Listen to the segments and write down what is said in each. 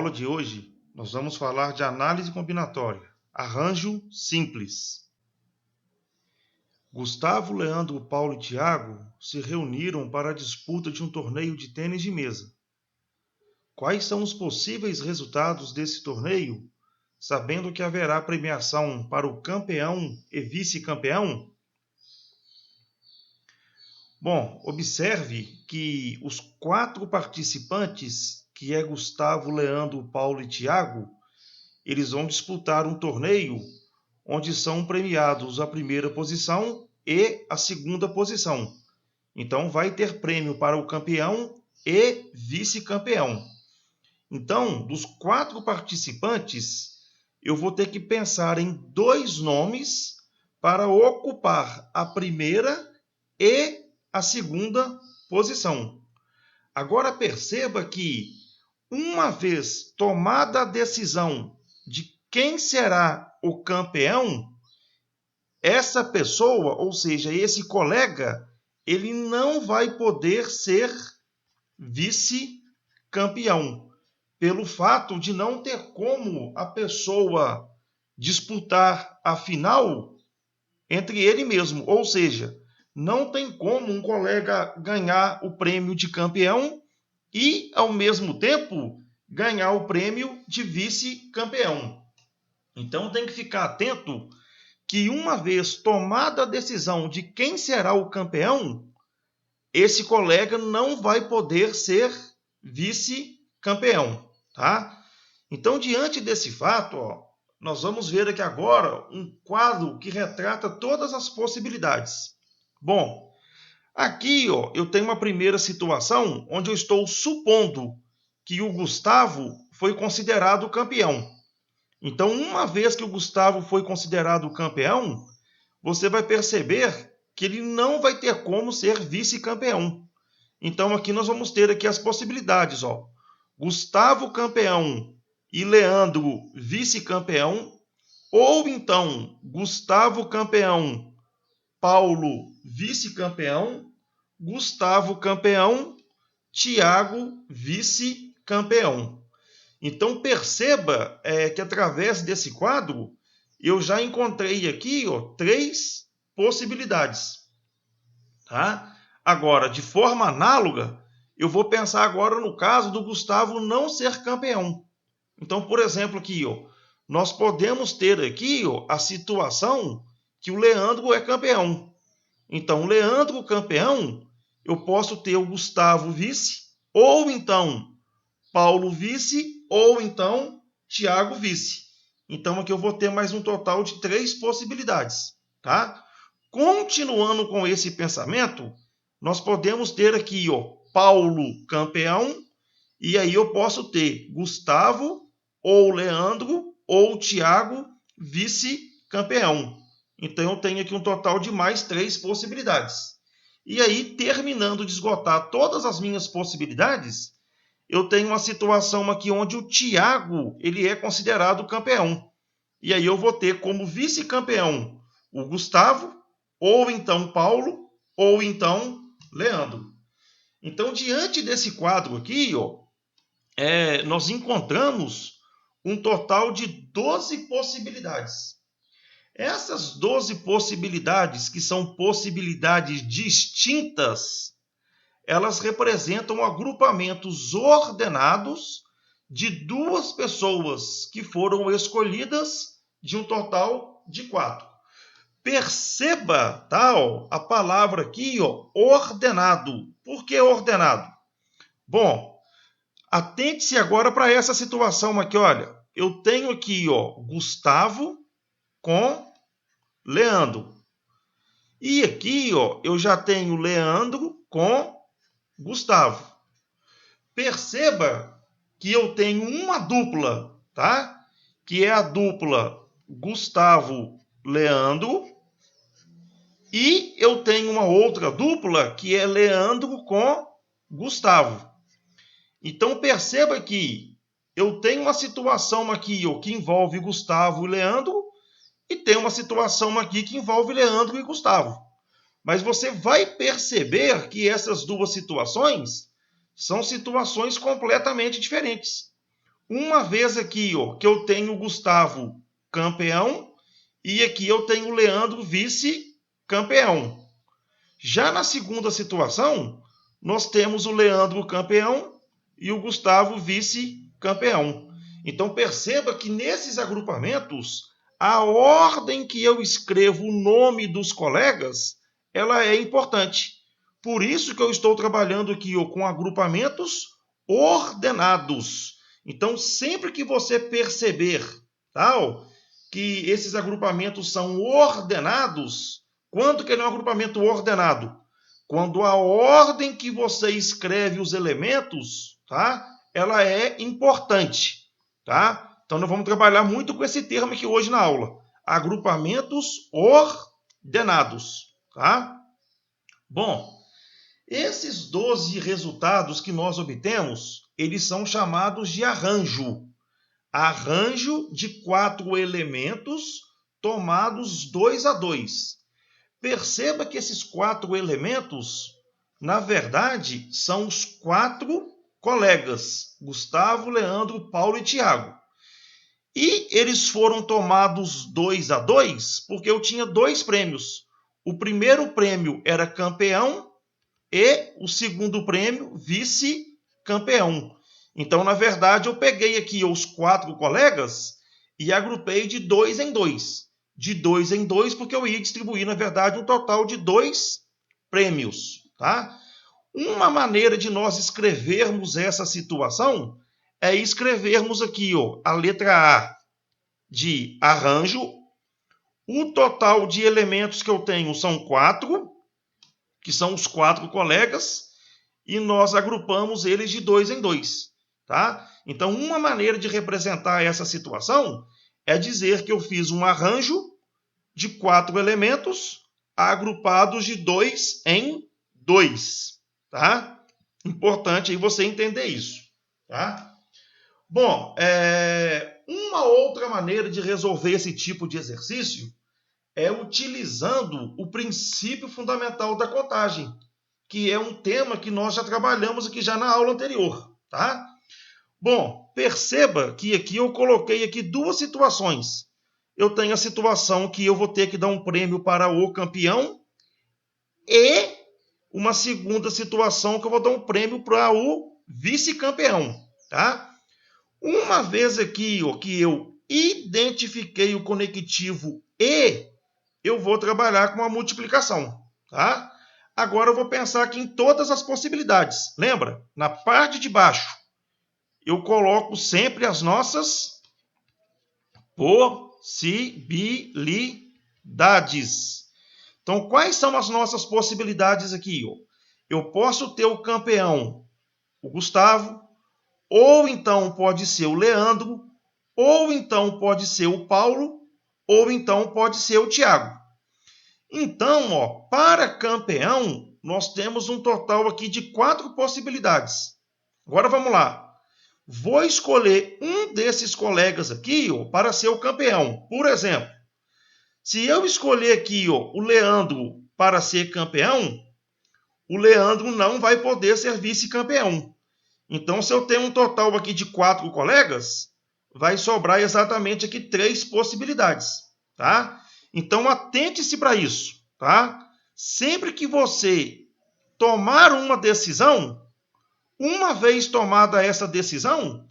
aula de hoje, nós vamos falar de análise combinatória, arranjo simples. Gustavo, Leandro, Paulo e Tiago se reuniram para a disputa de um torneio de tênis de mesa. Quais são os possíveis resultados desse torneio, sabendo que haverá premiação para o campeão e vice-campeão? Bom, observe que os 4 participantes, que é Gustavo, Leandro, Paulo e Tiago, eles vão disputar um torneio onde são premiados a primeira posição e a segunda posição. Então, vai ter prêmio para o campeão e vice-campeão. Então, dos 4 participantes, eu vou ter que pensar em 2 nomes para ocupar a primeira e a segunda posição. Agora perceba que, uma vez tomada a decisão de quem será o campeão, essa pessoa, ou seja, esse colega, ele não vai poder ser vice-campeão, pelo fato de não ter como a pessoa disputar a final entre ele mesmo, ou seja, não tem como um colega ganhar o prêmio de campeão e, ao mesmo tempo, ganhar o prêmio de vice-campeão. Então, tem que ficar atento que, uma vez tomada a decisão de quem será o campeão, esse colega não vai poder ser vice-campeão, tá? Então, diante desse fato, nós vamos ver aqui agora um quadro que retrata todas as possibilidades. Bom, aqui eu tenho uma primeira situação onde eu estou supondo que o Gustavo foi considerado campeão. Então, uma vez que o Gustavo foi considerado campeão, você vai perceber que ele não vai ter como ser vice-campeão. Então, aqui nós vamos ter aqui as possibilidades. Gustavo campeão e Leandro vice-campeão, ou então Gustavo campeão, Paulo vice-campeão, Gustavo campeão, Tiago vice-campeão. Então perceba que através desse quadro eu já encontrei aqui 3 possibilidades. Tá? Agora, de forma análoga, eu vou pensar agora no caso do Gustavo não ser campeão. Então, por exemplo, aqui nós podemos ter aqui a situação que o Leandro é campeão. Então, o Leandro campeão, eu posso ter o Gustavo vice, ou então Paulo vice, ou então Tiago vice. Então, aqui eu vou ter mais um total de 3 possibilidades. Tá? Continuando com esse pensamento, nós podemos ter aqui Paulo campeão, e aí eu posso ter Gustavo, ou Leandro, ou Tiago vice-campeão. Então, eu tenho aqui um total de mais 3 possibilidades. E aí, terminando de esgotar todas as minhas possibilidades, eu tenho uma situação aqui onde o Tiago ele é considerado campeão. E aí eu vou ter como vice-campeão o Gustavo, ou então Paulo, ou então Leandro. Então, diante desse quadro aqui, nós encontramos um total de 12 possibilidades. Essas 12 possibilidades, que são possibilidades distintas, elas representam agrupamentos ordenados de 2 pessoas que foram escolhidas de um total de 4. Perceba, a palavra aqui, ordenado. Por que ordenado? Bom, atente-se agora para essa situação aqui, olha. Eu tenho aqui, Gustavo com Leandro. E aqui, eu já tenho Leandro com Gustavo. Perceba que eu tenho uma dupla, tá? Que é a dupla Gustavo-Leandro. E eu tenho uma outra dupla que é Leandro com Gustavo. Então perceba que eu tenho uma situação aqui que envolve Gustavo e Leandro, e tem uma situação aqui que envolve Leandro e Gustavo. Mas você vai perceber que essas 2 situações são situações completamente diferentes. Uma vez aqui, ó, que eu tenho o Gustavo campeão e aqui eu tenho o Leandro vice-campeão. Já na segunda situação, nós temos o Leandro campeão e o Gustavo vice-campeão. Então perceba que nesses agrupamentos, a ordem que eu escrevo o nome dos colegas, ela é importante. Por isso que eu estou trabalhando aqui com agrupamentos ordenados. Então, sempre que você perceber que esses agrupamentos são ordenados, quando que ele é um agrupamento ordenado? Quando a ordem que você escreve os elementos, ela é importante. Então, nós vamos trabalhar muito com esse termo aqui hoje na aula. Agrupamentos ordenados. Bom, esses 12 resultados que nós obtemos, eles são chamados de arranjo. Arranjo de 4 elementos tomados 2 a 2. Perceba que esses 4 elementos, na verdade, são os 4 colegas, Gustavo, Leandro, Paulo e Tiago. E eles foram tomados 2 a 2 porque eu tinha 2 prêmios. O primeiro prêmio era campeão e o segundo prêmio vice-campeão. Então, na verdade, eu peguei aqui os 4 colegas e agrupei de 2 em 2. De 2 em 2, porque eu ia distribuir, na verdade, um total de 2 prêmios. Uma maneira de nós escrevermos essa situação é escrevermos aqui a letra A de arranjo. O total de elementos que eu tenho são 4, que são os 4 colegas, e nós agrupamos eles de 2 em 2. Então, uma maneira de representar essa situação é dizer que eu fiz um arranjo de 4 elementos agrupados de 2 em 2. Importante aí você entender isso. Bom, uma outra maneira de resolver esse tipo de exercício é utilizando o princípio fundamental da contagem, que é um tema que nós já trabalhamos aqui já na aula anterior. Bom, perceba que aqui eu coloquei aqui 2 situações. Eu tenho a situação que eu vou ter que dar um prêmio para o campeão e uma segunda situação que eu vou dar um prêmio para o vice-campeão. Uma vez aqui que eu identifiquei o conectivo e, eu vou trabalhar com a multiplicação. Agora eu vou pensar aqui em todas as possibilidades. Lembra? Na parte de baixo, eu coloco sempre as nossas possibilidades. Então, quais são as nossas possibilidades aqui? Eu posso ter o campeão, o Gustavo, ou então pode ser o Leandro, ou então pode ser o Paulo, ou então pode ser o Tiago. Então, para campeão, nós temos um total aqui de 4 possibilidades. Agora vamos lá. Vou escolher um desses colegas aqui para ser o campeão. Por exemplo, se eu escolher aqui o Leandro para ser campeão, o Leandro não vai poder ser vice-campeão. Então, se eu tenho um total aqui de 4 colegas, vai sobrar exatamente aqui 3 possibilidades. Então, atente-se para isso. Sempre que você tomar uma decisão, uma vez tomada essa decisão,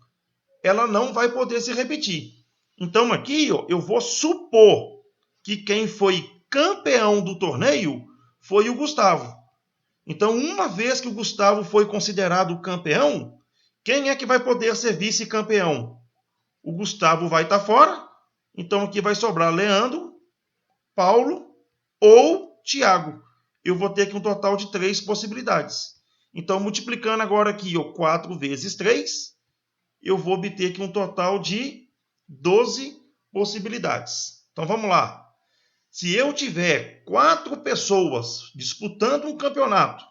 ela não vai poder se repetir. Então, aqui eu vou supor que quem foi campeão do torneio foi o Gustavo. Então, uma vez que o Gustavo foi considerado campeão, quem é que vai poder ser vice-campeão? O Gustavo vai estar fora, então aqui vai sobrar Leandro, Paulo ou Tiago. Eu vou ter aqui um total de 3 possibilidades. Então, multiplicando agora aqui 4 vezes 3, eu vou obter aqui um total de 12 possibilidades. Então, vamos lá. Se eu tiver 4 pessoas disputando um campeonato,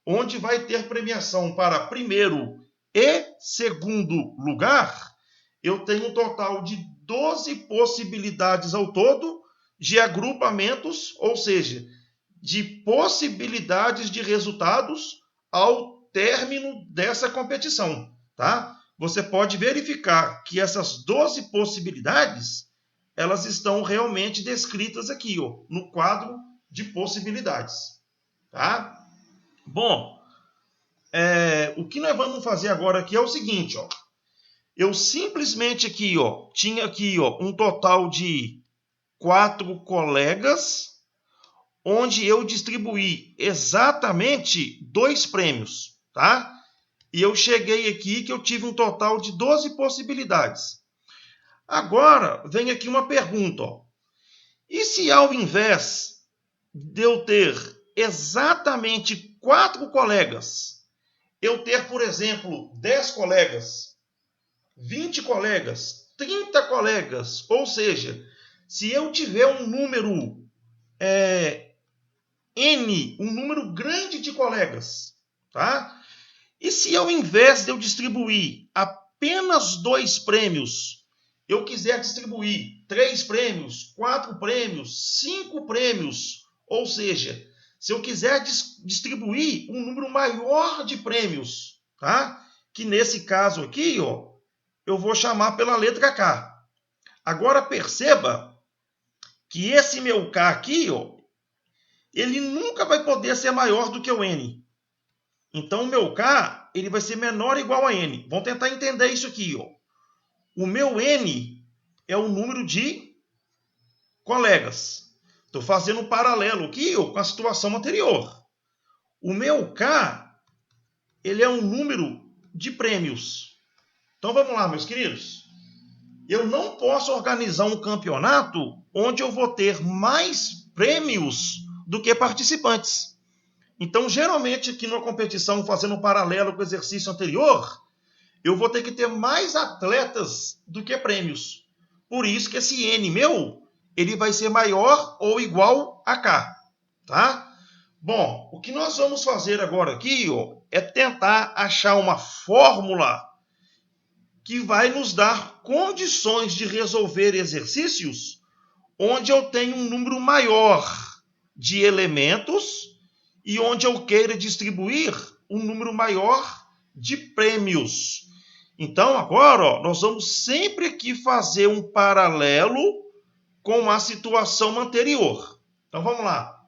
onde vai ter premiação para primeiro e segundo lugar, eu tenho um total de 12 possibilidades ao todo de agrupamentos, ou seja, de possibilidades de resultados ao término dessa competição. você pode verificar que essas 12 possibilidades, elas estão realmente descritas aqui, ó, no quadro de possibilidades. Tá? Bom, o que nós vamos fazer agora aqui é o seguinte, ó. Eu simplesmente aqui, ó, tinha aqui, ó, um total de 4 colegas, onde eu distribuí exatamente 2 prêmios, tá? E eu cheguei aqui que eu tive um total de 12 possibilidades. Agora, vem aqui uma pergunta, ó. E se ao invés de eu ter exatamente 4 colegas, eu ter, por exemplo, 10 colegas, 20 colegas, 30 colegas, ou seja, se eu tiver um número N, um número grande de colegas, tá? E se ao invés de eu distribuir apenas 2 prêmios, eu quiser distribuir 3 prêmios, 4 prêmios, 5 prêmios, ou seja, se eu quiser distribuir um número maior de prêmios, tá? Que nesse caso aqui, ó, eu vou chamar pela letra K. Agora perceba que esse meu K aqui, ó, ele nunca vai poder ser maior do que o N. Então o meu K ele vai ser menor ou igual a N. Vamos tentar entender isso aqui. Ó. O meu N é o número de colegas. Estou fazendo um paralelo aqui ó, com a situação anterior. O meu K ele é um número de prêmios. Então vamos lá, meus queridos. Eu não posso organizar um campeonato onde eu vou ter mais prêmios do que participantes. Então, geralmente, aqui numa competição, fazendo um paralelo com o exercício anterior, eu vou ter que ter mais atletas do que prêmios. Por isso que esse N meu, ele vai ser maior ou igual a K. Tá? Bom, o que nós vamos fazer agora aqui ó, é tentar achar uma fórmula que vai nos dar condições de resolver exercícios onde eu tenho um número maior de elementos e onde eu queira distribuir um número maior de prêmios. Então, agora, ó, nós vamos sempre aqui fazer um paralelo com a situação anterior. Então, vamos lá.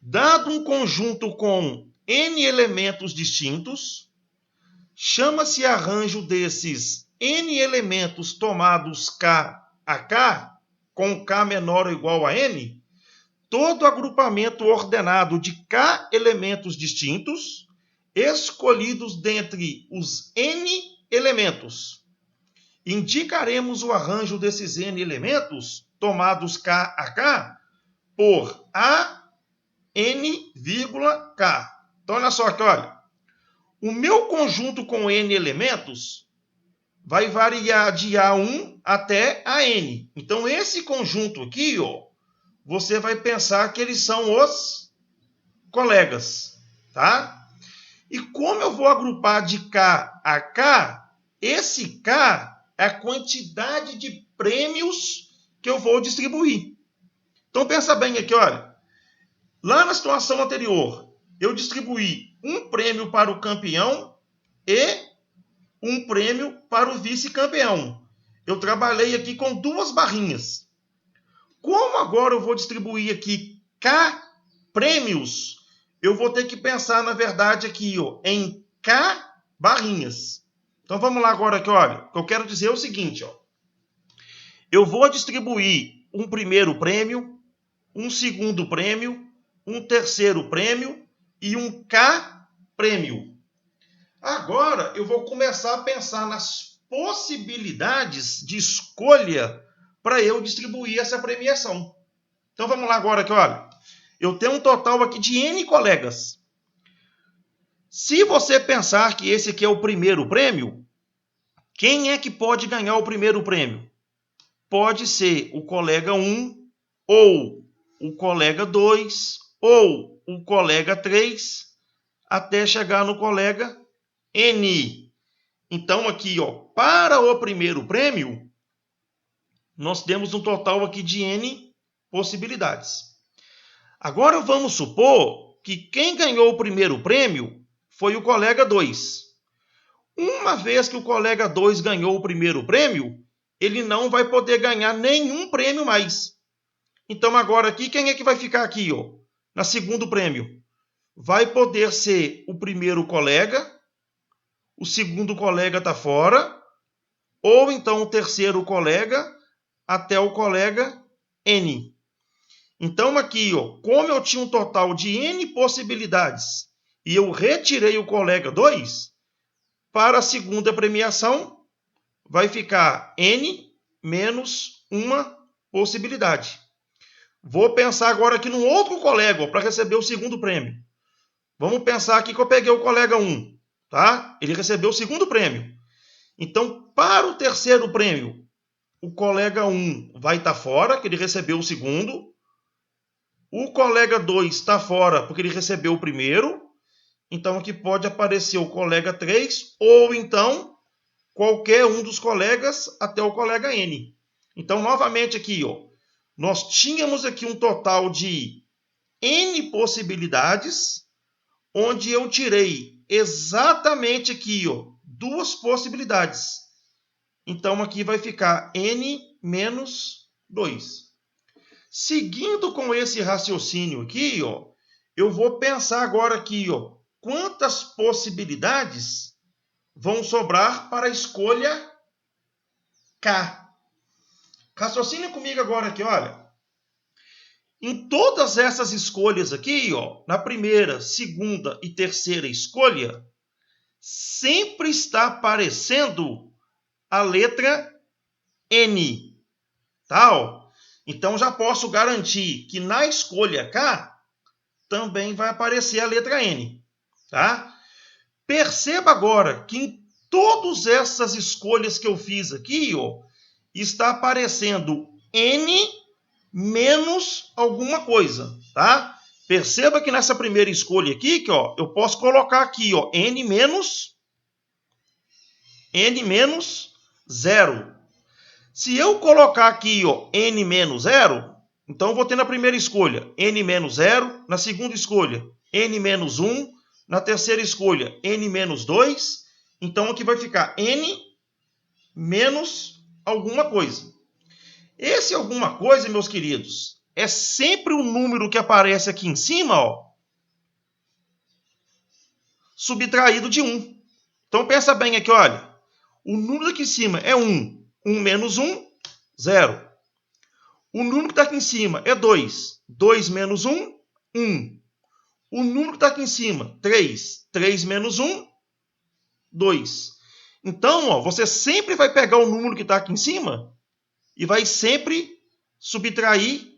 Dado um conjunto com N elementos distintos, chama-se arranjo desses N elementos tomados K a K, com K menor ou igual a N, todo agrupamento ordenado de K elementos distintos, escolhidos dentre os N elementos. Indicaremos o arranjo desses N elementos, tomados K a K, por A, N, K. Então, olha só aqui, olha. O meu conjunto com N elementos vai variar de A1 até AN. Então, esse conjunto aqui, ó, você vai pensar que eles são os colegas, tá? E como eu vou agrupar de K a K, esse K é a quantidade de prêmios que eu vou distribuir. Então, pensa bem aqui, olha. Lá na situação anterior, eu distribuí um prêmio para o campeão e um prêmio para o vice-campeão. Eu trabalhei aqui com 2 barrinhas. Como agora eu vou distribuir aqui K prêmios, eu vou ter que pensar, na verdade, aqui ó, em K barrinhas. Então vamos lá agora aqui, olha. O que eu quero dizer é o seguinte, ó. Eu vou distribuir um primeiro prêmio, um segundo prêmio, um terceiro prêmio e um K prêmio. Agora eu vou começar a pensar nas possibilidades de escolha para eu distribuir essa premiação. Então vamos lá agora aqui, olha. Eu tenho um total aqui de N colegas. Se você pensar que esse aqui é o primeiro prêmio, quem é que pode ganhar o primeiro prêmio? Pode ser o colega 1, ou o colega 2, ou o colega 3, até chegar no colega N. Então aqui, ó, para o primeiro prêmio, nós temos um total aqui de N possibilidades. Agora vamos supor que quem ganhou o primeiro prêmio foi o colega 2. Uma vez que o colega 2 ganhou o primeiro prêmio, ele não vai poder ganhar nenhum prêmio mais. Então, agora aqui, quem é que vai ficar aqui, ó, na segundo prêmio? Vai poder ser o primeiro colega, o segundo colega está fora, ou então o terceiro colega, até o colega N. Então, aqui, ó, como eu tinha um total de N possibilidades e eu retirei o colega 2, para a segunda premiação, vai ficar N menos uma possibilidade. Vou pensar agora aqui num outro colega para receber o segundo prêmio. Vamos pensar aqui que eu peguei o colega 1, tá? Ele recebeu o segundo prêmio. Então, para o terceiro prêmio, o colega 1 vai estar fora, que ele recebeu o segundo. O colega 2 está fora, porque ele recebeu o primeiro. Então, aqui pode aparecer o colega 3, ou então qualquer um dos colegas até o colega N. Então, novamente aqui, ó, nós tínhamos aqui um total de N possibilidades, onde eu tirei exatamente aqui, ó, 2 possibilidades. Então, aqui vai ficar N menos 2. Seguindo com esse raciocínio aqui, ó, eu vou pensar agora aqui, ó, quantas possibilidades vão sobrar para a escolha K. Raciocine comigo agora aqui, olha. Em todas essas escolhas aqui, ó, na primeira, segunda e terceira escolha, sempre está aparecendo a letra N. Tá? Ó? Então, já posso garantir que na escolha K também vai aparecer a letra N. Tá? Perceba agora que em todas essas escolhas que eu fiz aqui, ó, está aparecendo N menos alguma coisa, tá? Perceba que nessa primeira escolha aqui, que, ó, eu posso colocar aqui, ó, N menos 0. Se eu colocar aqui, ó, N menos 0, então eu vou ter na primeira escolha N menos 0, na segunda escolha N menos 1, na terceira escolha N menos 2, então aqui vai ficar N menos alguma coisa. Esse alguma coisa, meus queridos, é sempre o número que aparece aqui em cima, ó, subtraído de 1. Então pensa bem aqui, olha. O número aqui em cima é 1. 1 menos 1, 0. O número que está aqui em cima é 2. 2 menos 1, 1. O número que está aqui em cima, 3. 3 menos 1, 2. Então, ó, você sempre vai pegar o número que está aqui em cima e vai sempre subtrair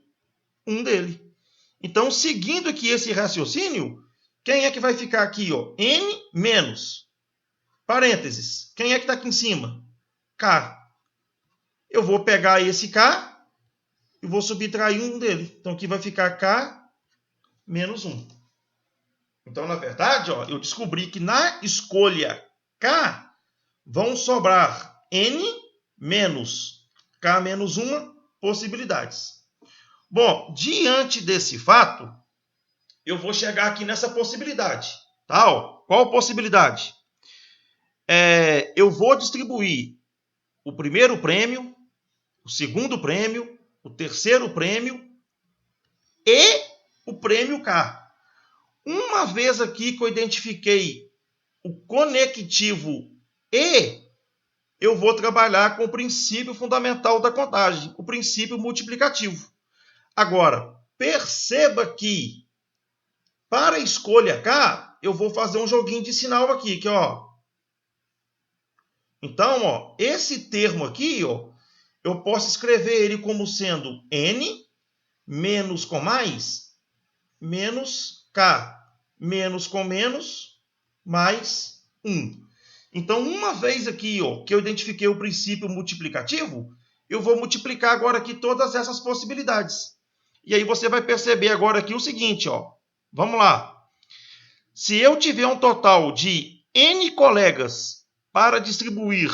1 dele. Então, seguindo aqui esse raciocínio, quem é que vai ficar aqui? Ó? N menos, parênteses, quem é que está aqui em cima? K. Eu vou pegar esse K e vou subtrair 1 dele. Então, aqui vai ficar K menos 1. Então, na verdade, ó, eu descobri que na escolha K vão sobrar N menos K menos 1 possibilidades. Bom, diante desse fato, eu vou chegar aqui nessa possibilidade. Tá? Qual possibilidade? Eu vou distribuir o primeiro prêmio, o segundo prêmio, o terceiro prêmio e o prêmio K. Uma vez aqui que eu identifiquei o conectivo E, eu vou trabalhar com o princípio fundamental da contagem, o princípio multiplicativo. Agora, perceba que para a escolha K, eu vou fazer um joguinho de sinal aqui, que, ó. Então, ó, esse termo aqui, ó, eu posso escrever ele como sendo N menos com mais, menos K, menos com menos, mais 1. Então, uma vez aqui, ó, que eu identifiquei o princípio multiplicativo, eu vou multiplicar agora aqui todas essas possibilidades. E aí você vai perceber agora aqui o seguinte, ó. Vamos lá. Se eu tiver um total de N colegas para distribuir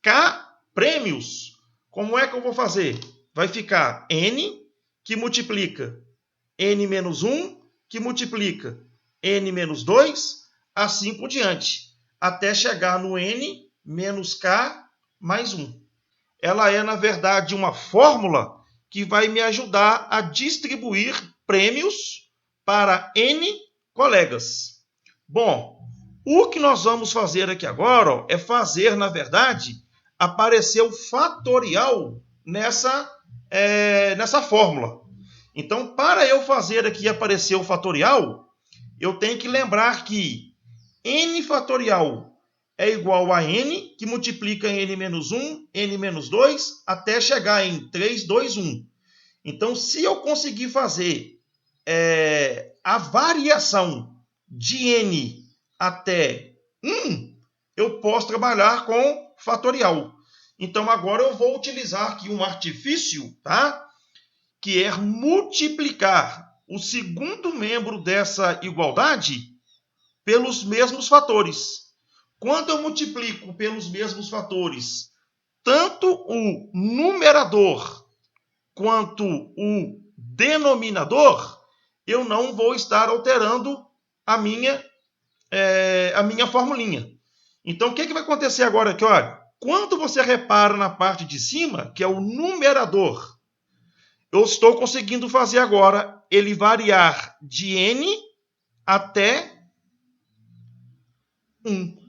K prêmios, como é que eu vou fazer? Vai ficar N, que multiplica N menos 1, que multiplica N menos 2, assim por diante. até chegar no n menos k mais 1. Ela é, na verdade, uma fórmula que vai me ajudar a distribuir prêmios para n colegas. Bom, o que nós vamos fazer aqui agora é fazer, na verdade, aparecer o fatorial nessa fórmula. Então, para eu fazer aqui aparecer o fatorial, eu tenho que lembrar que n fatorial é igual a n, que multiplica em n menos 1, n menos 2, até chegar em 3, 2, 1. Então, se eu conseguir fazer a variação de n até 1, eu posso trabalhar com fatorial. Então, agora eu vou utilizar aqui um artifício, tá? Que é multiplicar o segundo membro dessa igualdade pelos mesmos fatores. Quando eu multiplico pelos mesmos fatores tanto o numerador quanto o denominador, eu não vou estar alterando a minha formulinha. Então, o que vai acontecer agora aqui? Olha, quando você repara na parte de cima, que é o numerador, eu estou conseguindo fazer agora ele variar de n até 1.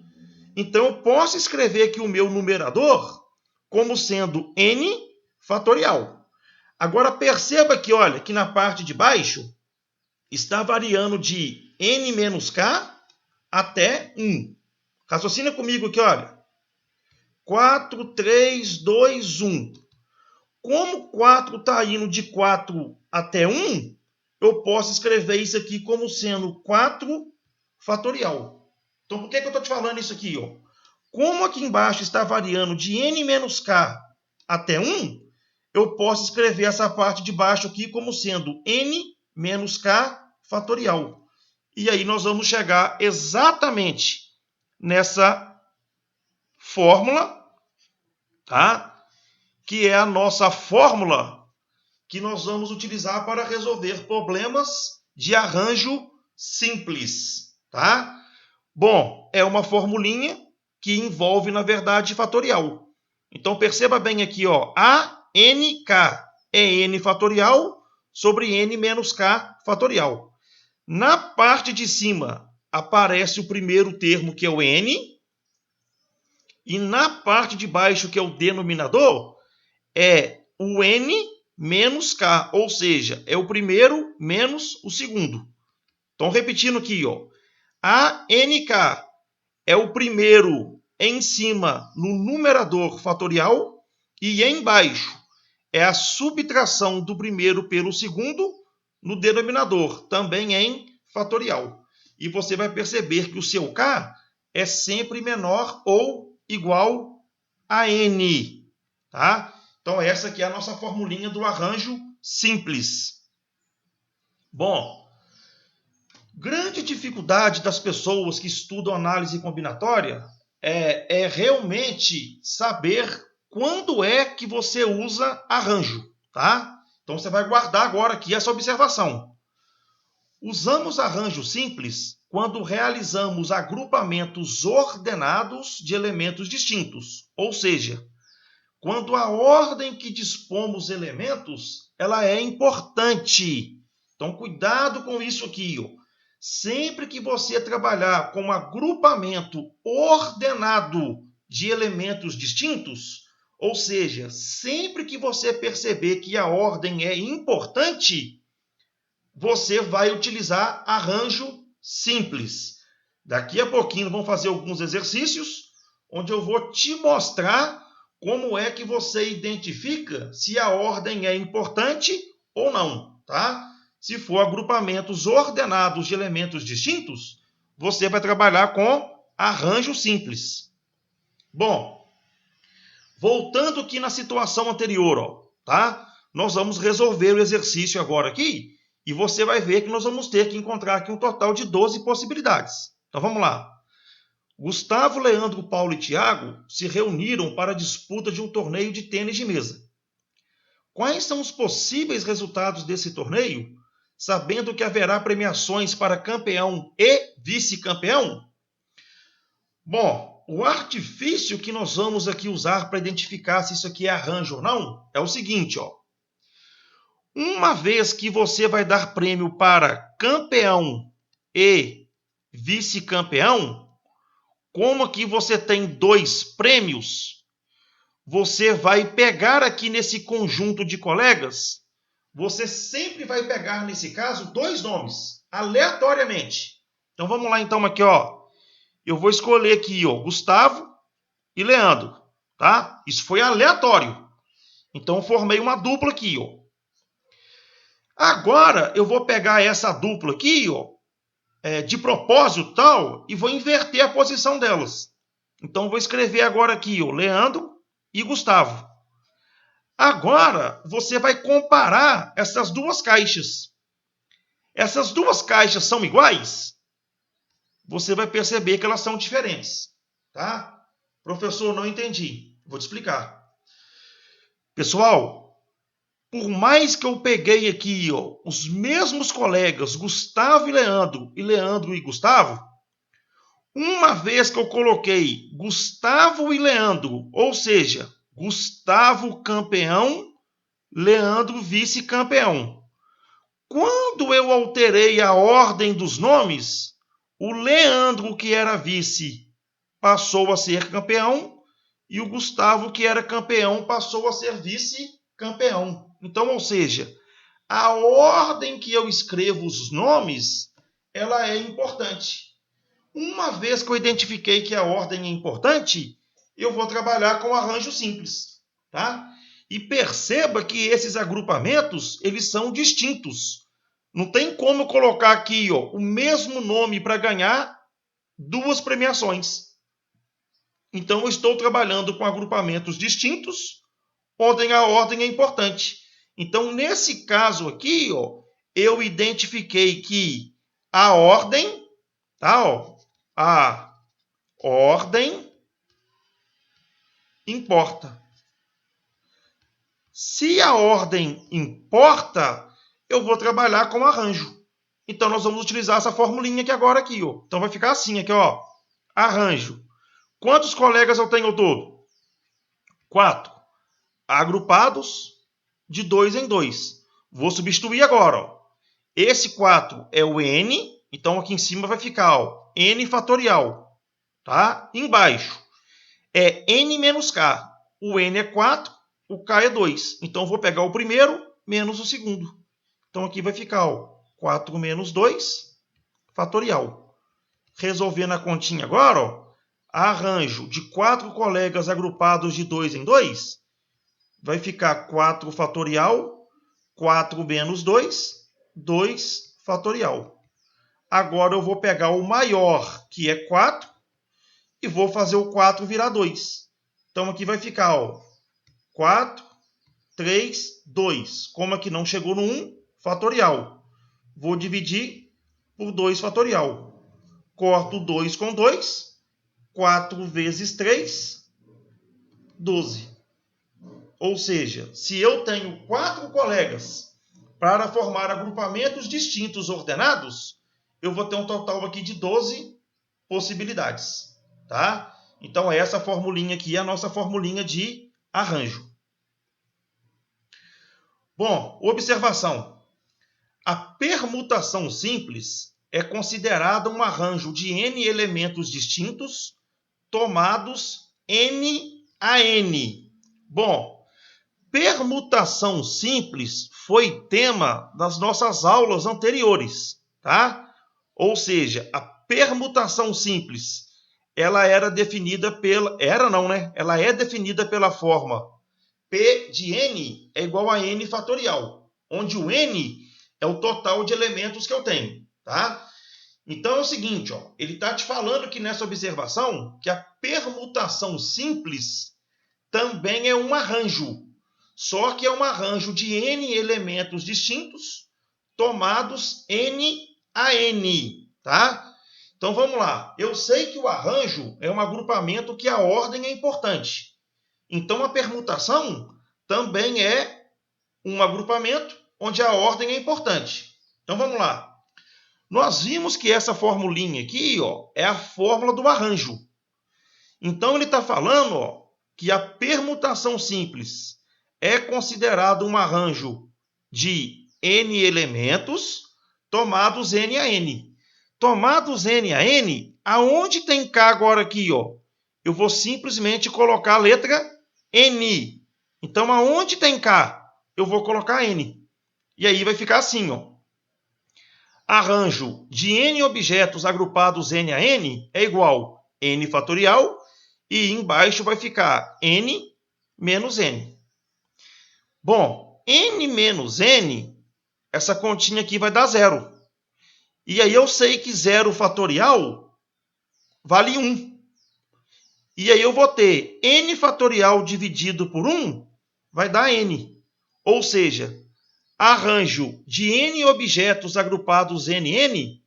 Então, eu posso escrever aqui o meu numerador como sendo n fatorial. Agora, perceba que, olha, que na parte de baixo está variando de n menos k até 1. Raciocina comigo aqui, olha. 4, 3, 2, 1. Como 4 está indo de 4 até 1, eu posso escrever isso aqui como sendo 4 fatorial. Então, por que eu estou te falando isso aqui? Ó? Como aqui embaixo está variando de n menos k até 1, eu posso escrever essa parte de baixo aqui como sendo n menos k fatorial. E aí nós vamos chegar exatamente nessa fórmula, tá? Que é a nossa fórmula que nós vamos utilizar para resolver problemas de arranjo simples, tá? Bom, é uma formulinha que envolve, na verdade, fatorial. Então, perceba bem aqui, ó, ANK é n fatorial sobre n menos k fatorial. Na parte de cima, aparece o primeiro termo, que é o n, e na parte de baixo, que é o denominador, é o n menos k, ou seja, é o primeiro menos o segundo. Então, repetindo aqui, ó, ANK é o primeiro em cima no numerador fatorial e embaixo é a subtração do primeiro pelo segundo no denominador, também em fatorial. E você vai perceber que o seu k é sempre menor ou igual a n, tá? Então, essa aqui é a nossa formulinha do arranjo simples. Bom, grande dificuldade das pessoas que estudam análise combinatória é realmente saber quando é que você usa arranjo, tá? Então, você vai guardar agora aqui essa observação. Usamos arranjo simples quando realizamos agrupamentos ordenados de elementos distintos, ou seja, quando a ordem que dispomos elementos ela é importante. Então, cuidado com isso aqui, ó. Sempre que você trabalhar com um agrupamento ordenado de elementos distintos, ou seja, sempre que você perceber que a ordem é importante, você vai utilizar arranjo simples. Daqui a pouquinho vamos fazer alguns exercícios, onde eu vou te mostrar como é que você identifica se a ordem é importante ou não, tá? Se for agrupamentos ordenados de elementos distintos, você vai trabalhar com arranjo simples. Bom, voltando aqui na situação anterior, ó, tá? Nós vamos resolver o exercício agora aqui e você vai ver que nós vamos ter que encontrar aqui um total de 12 possibilidades. Então vamos lá. Gustavo, Leandro, Paulo e Tiago se reuniram para a disputa de um torneio de tênis de mesa. Quais são os possíveis resultados desse torneio, sabendo que haverá premiações para campeão e vice-campeão? Bom, o artifício que nós vamos aqui usar para identificar se isso aqui é arranjo ou não é o seguinte, ó. Uma vez que você vai dar prêmio para campeão e vice-campeão, como aqui você tem 2 prêmios, você vai pegar aqui nesse conjunto de colegas, você sempre vai pegar, nesse caso, 2 nomes, aleatoriamente. Então vamos lá então aqui, ó. Eu vou escolher aqui, ó, Gustavo e Leandro, tá? Isso foi aleatório. Então eu formei uma dupla aqui, ó. Agora eu vou pegar essa dupla aqui, ó, de propósito tal, e vou inverter a posição delas. Então vou escrever agora aqui, ó, Leandro e Gustavo. Agora você vai comparar essas 2 caixas. Essas 2 caixas são iguais? Você vai perceber que elas são diferentes, tá? Professor, não entendi. Vou te explicar. Pessoal, por mais que eu peguei aqui, ó, os mesmos colegas, Gustavo e Leandro e Gustavo, uma vez que eu coloquei Gustavo e Leandro, ou seja, Gustavo campeão, Leandro vice-campeão. Quando eu alterei a ordem dos nomes, o Leandro, que era vice, passou a ser campeão, e o Gustavo, que era campeão, passou a ser vice-campeão. Então, ou seja, a ordem que eu escrevo os nomes, ela é importante. Uma vez que eu identifiquei que a ordem é importante, eu vou trabalhar com arranjo simples, tá? E perceba que esses agrupamentos, eles são distintos. Não tem como colocar aqui, ó, o mesmo nome para ganhar 2 premiações. Então, eu estou trabalhando com agrupamentos distintos, onde a ordem é importante. Então, nesse caso aqui, ó, eu identifiquei que a ordem, tá, ó, a ordem importa. Se a ordem importa, eu vou trabalhar com arranjo. Então, nós vamos utilizar essa formulinha aqui agora. Aqui, ó. Então, vai ficar assim, aqui, ó. Arranjo. Quantos colegas eu tenho ao todo? 4. Agrupados de 2 em 2. Vou substituir agora, ó. Esse 4 é o N, então aqui em cima vai ficar, ó, N fatorial. Tá? Embaixo é N menos K. O N é 4, o K é 2. Então, eu vou pegar o primeiro menos o segundo. Então, aqui vai ficar, ó, 4 menos 2 fatorial. Resolvendo a continha agora, ó, arranjo de 4 colegas agrupados de 2 em 2, vai ficar 4 fatorial, 4 menos 2, 2 fatorial. Agora eu vou pegar o maior, que é 4, e vou fazer o 4 virar 2. Então, aqui vai ficar, ó, 4, 3, 2. Como aqui não chegou no 1, fatorial. Vou dividir por 2 fatorial. Corto 2 com 2. 4 vezes 3, 12. Ou seja, se eu tenho 4 colegas para formar agrupamentos distintos ordenados, eu vou ter um total aqui de 12 possibilidades. Tá? Então, essa formulinha aqui é a nossa formulinha de arranjo. Bom, observação. A permutação simples é considerada um arranjo de N elementos distintos tomados N a N. Bom, permutação simples foi tema das nossas aulas anteriores, tá? Ou seja, a permutação simples, ela era definida pela... Era não, né? Ela é definida pela forma P de N é igual a N fatorial, onde o N é o total de elementos que eu tenho, tá? Então é o seguinte, ó, ele está te falando aqui nessa observação que a permutação simples também é um arranjo, só que é um arranjo de N elementos distintos tomados N a N, tá? Então vamos lá. Eu sei que o arranjo é um agrupamento que a ordem é importante. Então, a permutação também é um agrupamento onde a ordem é importante. Então, vamos lá. Nós vimos que essa formulinha aqui, ó, é a fórmula do arranjo. Então, ele está falando, ó, que a permutação simples é considerado um arranjo de n elementos tomados n a n. Tomados n a n, aonde tem k agora aqui, ó? Eu vou simplesmente colocar a letra n. Então, aonde tem k, eu vou colocar n. E aí vai ficar assim, ó. Arranjo de n objetos agrupados n a n é igual a n fatorial, e embaixo vai ficar n menos n. Bom, n menos n, essa continha aqui vai dar zero. E aí eu sei que 0 fatorial vale 1. E aí eu vou ter n fatorial dividido por 1 vai dar n. Ou seja, arranjo de n objetos agrupados nn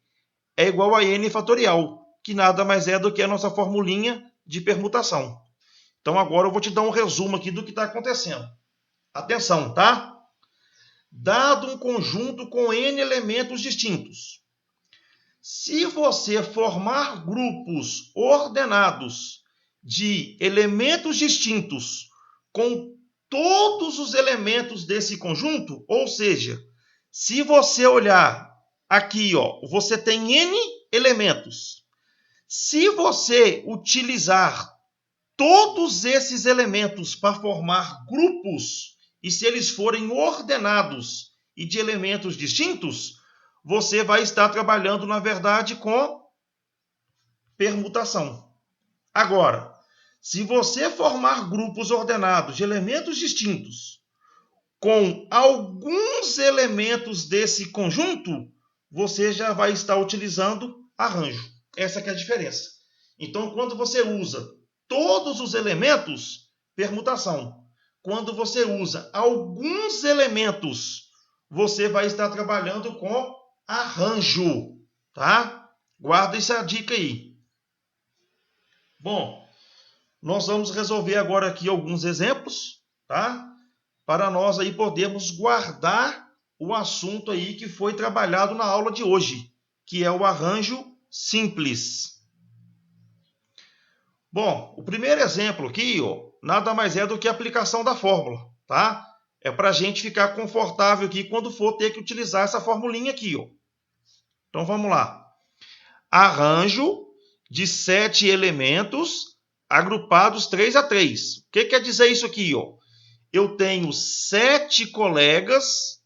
é igual a n fatorial, que nada mais é do que a nossa formulinha de permutação. Então agora eu vou te dar um resumo aqui do que está acontecendo. Atenção, tá? Dado um conjunto com n elementos distintos, se você formar grupos ordenados de elementos distintos com todos os elementos desse conjunto, ou seja, se você olhar aqui, ó, você tem n elementos. Se você utilizar todos esses elementos para formar grupos, e se eles forem ordenados e de elementos distintos, você vai estar trabalhando, na verdade, com permutação. Agora, se você formar grupos ordenados de elementos distintos com alguns elementos desse conjunto, você já vai estar utilizando arranjo. Essa que é a diferença. Então, quando você usa todos os elementos, permutação. Quando você usa alguns elementos, você vai estar trabalhando com arranjo, tá? Guarda essa dica aí. Bom, nós vamos resolver agora aqui alguns exemplos, tá? Para nós aí podermos guardar o assunto aí que foi trabalhado na aula de hoje, que é o arranjo simples. Bom, o primeiro exemplo aqui, ó, nada mais é do que a aplicação da fórmula, tá? É para a gente ficar confortável aqui quando for ter que utilizar essa formulinha aqui, ó. Então vamos lá. Arranjo de 7 elementos agrupados 3 a 3. O que quer dizer isso aqui, ó? Eu tenho 7 colegas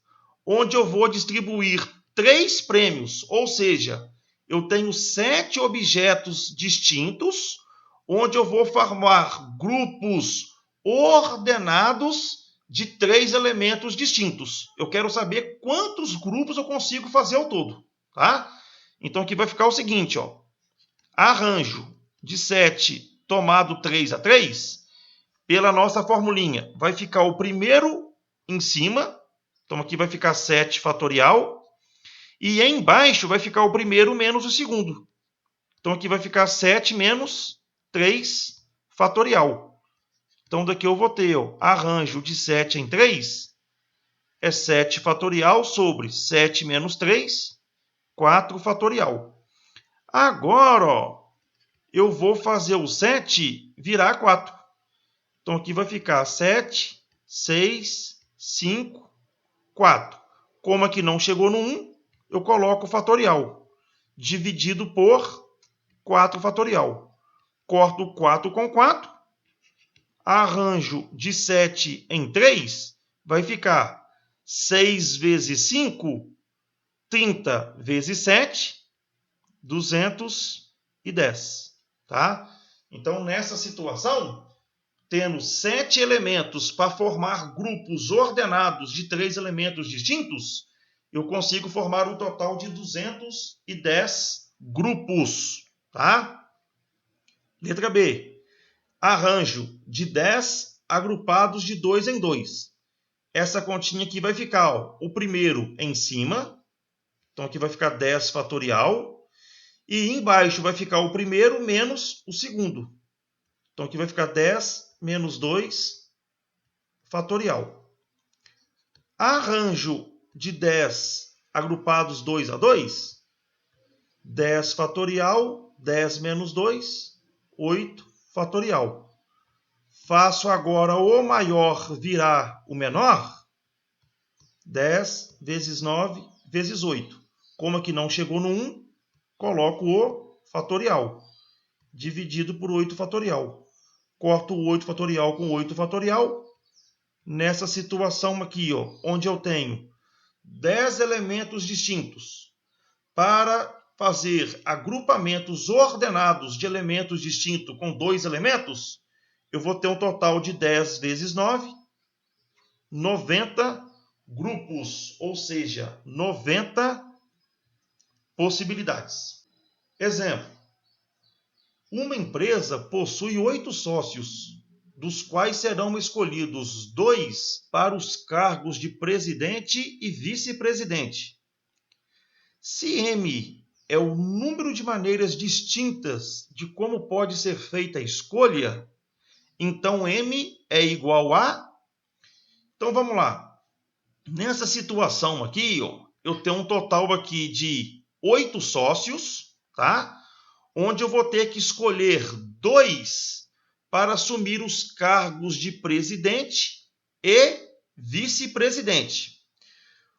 onde eu vou distribuir 3 prêmios, ou seja, eu tenho 7 objetos distintos onde eu vou formar grupos ordenados de 3 elementos distintos. Eu quero saber quantos grupos eu consigo fazer ao todo, tá? Então aqui vai ficar o seguinte, ó. Arranjo de 7 tomado 3 a 3, pela nossa formulinha, vai ficar o primeiro em cima, então aqui vai ficar 7 fatorial, e embaixo vai ficar o primeiro menos o segundo. Então aqui vai ficar 7 menos 3 fatorial. Então daqui eu vou ter, ó, arranjo de 7 em 3 é 7 fatorial sobre 7 menos 3, 4 fatorial. Agora, ó, eu vou fazer o 7 virar 4. Então aqui vai ficar 7, 6, 5, 4. Como aqui não chegou no 1, eu coloco o fatorial. Dividido por 4 fatorial. Corto 4 com 4. Arranjo de 7 em 3 vai ficar 6 vezes 5, 30 vezes 7, 210. Tá? Então, nessa situação, tendo 7 elementos para formar grupos ordenados de 3 elementos distintos, eu consigo formar um total de 210 grupos. Tá? Letra B. Arranjo de 10 agrupados de 2 em 2. Essa continha aqui vai ficar, ó, o primeiro em cima. Então aqui vai ficar 10 fatorial. E embaixo vai ficar o primeiro menos o segundo. Então aqui vai ficar 10 menos 2 fatorial. Arranjo de 10 agrupados 2 a 2. 10 fatorial, 10 menos 2, 8 fatorial. Faço agora o maior virar o menor. 10 vezes 9 vezes 8. Como aqui não chegou no 1, coloco o fatorial. Dividido por 8 fatorial. Corto o 8 fatorial com 8 fatorial. Nessa situação aqui, ó, onde eu tenho 10 elementos distintos, para fazer agrupamentos ordenados de elementos distintos com 2 elementos, eu vou ter um total de 10 vezes 9, 90 grupos, ou seja, 90 possibilidades. Exemplo: uma empresa possui 8 sócios, dos quais serão escolhidos 2 para os cargos de presidente e vice-presidente. Se M é o número de maneiras distintas de como pode ser feita a escolha, então M é igual a... Então vamos lá. Nessa situação aqui, ó, eu tenho um total aqui de 8 sócios, tá? Onde eu vou ter que escolher 2 para assumir os cargos de presidente e vice-presidente.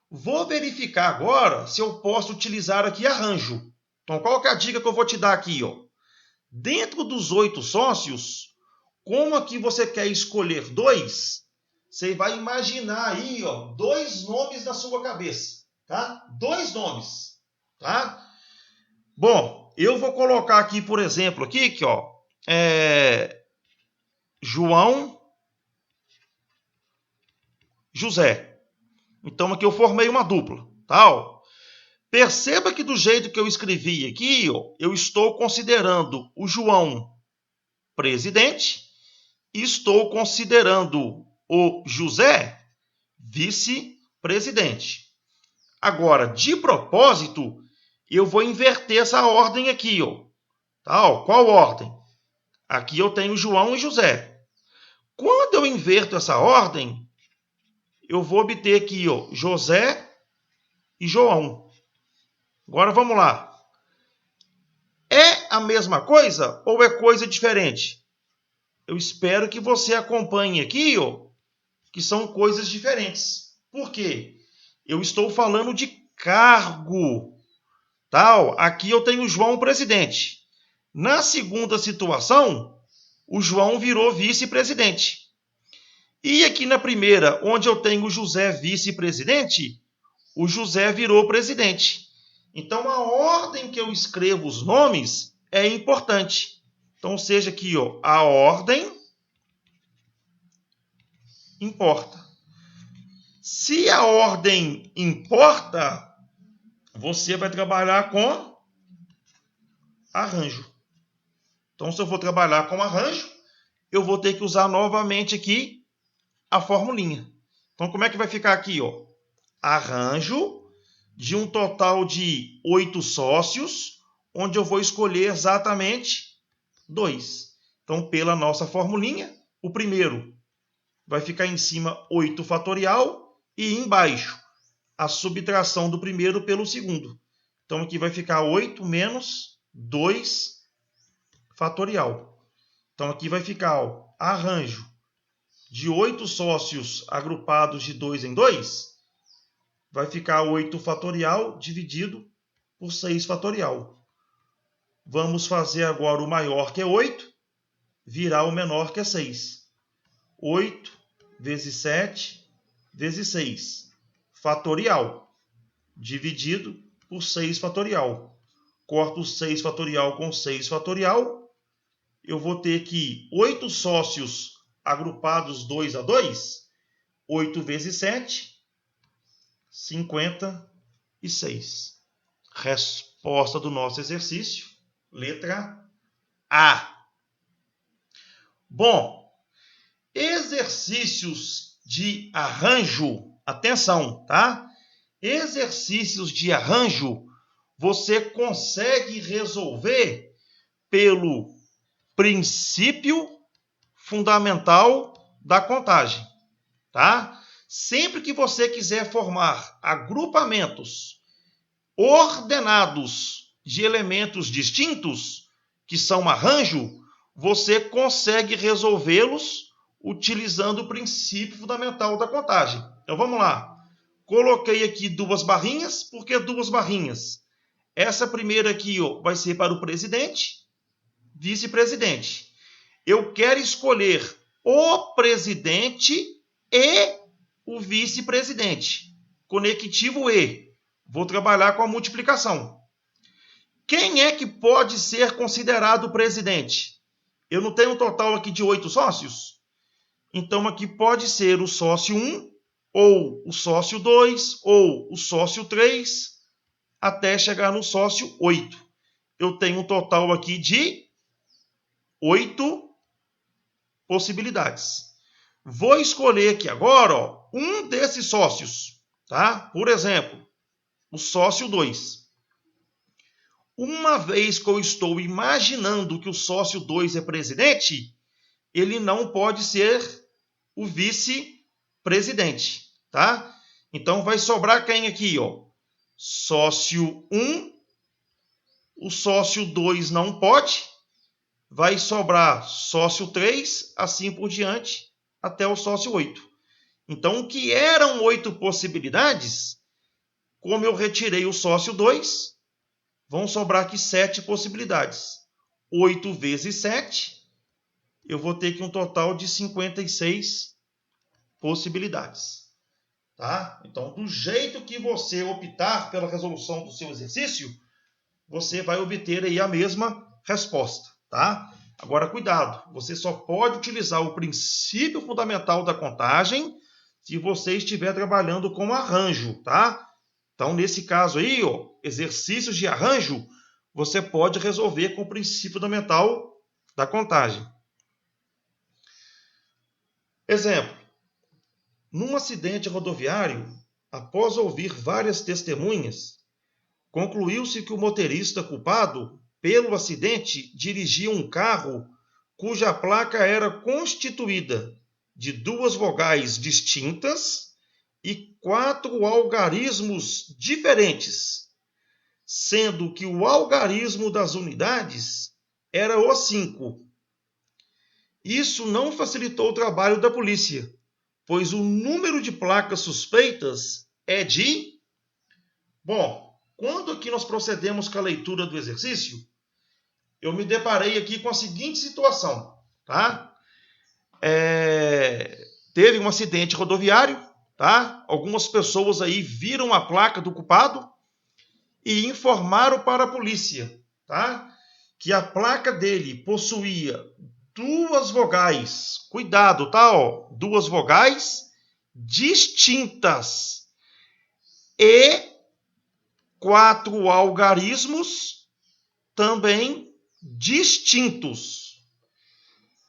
Vou verificar agora se eu posso utilizar aqui arranjo. Então, qual que é a dica que eu vou te dar aqui? Ó? Dentro dos 8 sócios, como aqui você quer escolher 2, você vai imaginar aí, ó, 2 nomes na sua cabeça, tá? 2 nomes, tá? Bom, eu vou colocar aqui, por exemplo, aqui, que, ó, João José. Então aqui eu formei uma dupla, tá? Ó. Perceba que do jeito que eu escrevi aqui, ó, eu estou considerando o João presidente e estou considerando o José vice-presidente. Agora, de propósito, eu vou inverter essa ordem aqui, ó. Tá? Ó, qual ordem? Aqui eu tenho João e José. Quando eu inverto essa ordem, eu vou obter aqui, ó, José e João. Agora vamos lá. É a mesma coisa ou é coisa diferente? Eu espero que você acompanhe aqui, ó, que são coisas diferentes. Por quê? Eu estou falando de cargo. Tal. Aqui eu tenho o João presidente. Na segunda situação, o João virou vice-presidente. E aqui na primeira, onde eu tenho o José vice-presidente, o José virou presidente. Então, a ordem que eu escrevo os nomes é importante. Então, seja aqui, ó, a ordem importa. Se a ordem importa, você vai trabalhar com arranjo. Então, se eu vou trabalhar com arranjo, eu vou ter que usar novamente aqui a formulinha. Então, como é que vai ficar aqui? Ó? Arranjo de um total de 8 sócios, onde eu vou escolher exatamente 2. Então, pela nossa formulinha, o primeiro vai ficar em cima 8 fatorial e embaixo a subtração do primeiro pelo segundo. Então, aqui vai ficar 8 menos 2 fatorial. Então, aqui vai ficar ó, arranjo de 8 sócios agrupados de 2 em 2, vai ficar 8 fatorial dividido por 6 fatorial. Vamos fazer agora o maior, que é 8, virar o menor, que é 6. 8 vezes 7 vezes 6 fatorial, dividido por 6 fatorial. Corto 6 fatorial com 6 fatorial. Eu vou ter aqui 8 sócios agrupados 2 a 2. 8 vezes 7, 56. Resposta do nosso exercício, letra A. Bom, exercícios de arranjo, atenção, tá? Exercícios de arranjo, você consegue resolver pelo princípio fundamental da contagem, tá? Sempre que você quiser formar agrupamentos ordenados de elementos distintos, que são arranjo, você consegue resolvê-los utilizando o princípio fundamental da contagem. Então vamos lá. Coloquei aqui 2 barrinhas. Por que 2 barrinhas? Essa primeira aqui, ó, vai ser para o presidente, vice-presidente. Eu quero escolher o presidente e o vice-presidente. Conectivo E. Vou trabalhar com a multiplicação. Quem é que pode ser considerado presidente? Eu não tenho um total aqui de 8 sócios? Então aqui pode ser o sócio 1, ou o sócio 2, ou o sócio 3, até chegar no sócio 8. Eu tenho um total aqui de 8 possibilidades. Vou escolher aqui agora, ó, um desses sócios, tá? Por exemplo, o sócio 2. Uma vez que eu estou imaginando que o sócio 2 é presidente, ele não pode ser o vice-presidente, tá? Então vai sobrar quem aqui, ó? Sócio 1, o sócio 2 não pode, vai sobrar sócio 3, assim por diante, até o sócio 8. Então, o que eram 8 possibilidades, como eu retirei o sócio 2, vão sobrar aqui 7 possibilidades. 8 vezes 7, eu vou ter aqui um total de 56 possibilidades. Tá? Então, do jeito que você optar pela resolução do seu exercício, você vai obter aí a mesma resposta. Tá? Agora, cuidado, você só pode utilizar o princípio fundamental da contagem se você estiver trabalhando com arranjo. Tá? Então, nesse caso aí, ó, exercícios de arranjo, você pode resolver com o princípio fundamental da contagem. Exemplo. Num acidente rodoviário, após ouvir várias testemunhas, concluiu-se que o motorista culpado pelo acidente dirigia um carro cuja placa era constituída de 2 vogais distintas e 4 algarismos diferentes, sendo que o algarismo das unidades era o 5. Isso não facilitou o trabalho da polícia, pois o número de placas suspeitas é de... Bom, quando aqui nós procedemos com a leitura do exercício, eu me deparei aqui com a seguinte situação, tá? Teve um acidente rodoviário, tá? Algumas pessoas aí viram a placa do culpado e informaram para a polícia, tá? Que a placa dele possuía 2 vogais, cuidado, tá? Ó, 2 vogais distintas e 4 algarismos também distintos.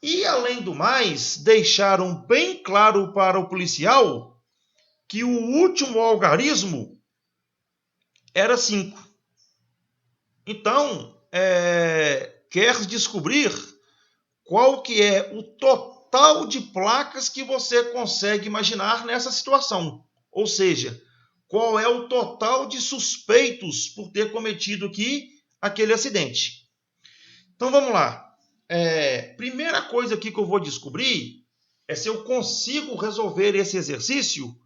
E, além do mais, deixaram bem claro para o policial que o último algarismo era 5. Então, quer descobrir qual que é o total de placas que você consegue imaginar nessa situação. Ou seja, qual é o total de suspeitos por ter cometido aqui aquele acidente. Então, vamos lá. Primeira coisa aqui que eu vou descobrir é se eu consigo resolver esse exercício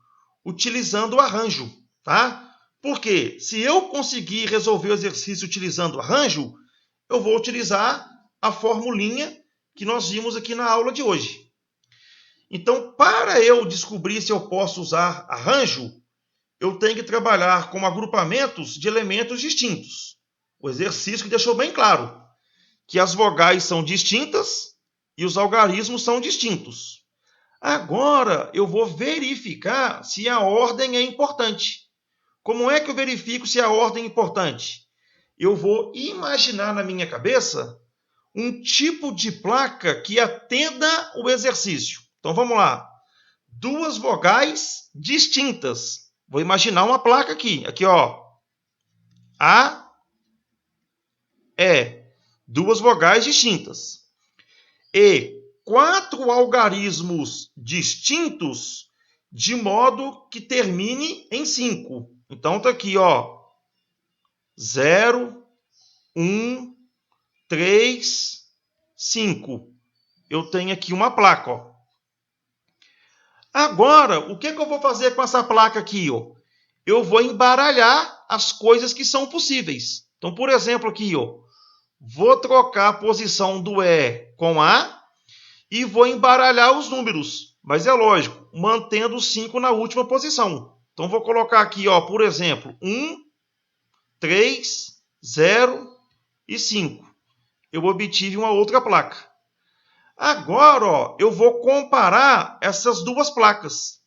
utilizando o arranjo, tá? Porque se eu conseguir resolver o exercício utilizando o arranjo, eu vou utilizar a formulinha que nós vimos aqui na aula de hoje. Então, para eu descobrir se eu posso usar arranjo, eu tenho que trabalhar com agrupamentos de elementos distintos. O exercício que deixou bem claro que as vogais são distintas e os algarismos são distintos. Agora, eu vou verificar se a ordem é importante. Como é que eu verifico se a ordem é importante? Eu vou imaginar na minha cabeça um tipo de placa que atenda o exercício. Então, vamos lá. 2 vogais distintas. Vou imaginar uma placa aqui. Aqui, ó. A, E. 2 vogais distintas. E 4 algarismos distintos de modo que termine em 5. Então, tá aqui, ó. 0, 1, 3, 5. Eu tenho aqui uma placa, ó. Agora, o que eu vou fazer com essa placa aqui, ó? Eu vou embaralhar as coisas que são possíveis. Então, por exemplo, aqui, ó, vou trocar a posição do E com A e vou embaralhar os números. Mas é lógico, mantendo o 5 na última posição. Então, vou colocar aqui, ó, por exemplo, 1, 3, 0 e 5. Eu obtive uma outra placa. Agora, ó, eu vou comparar essas duas placas.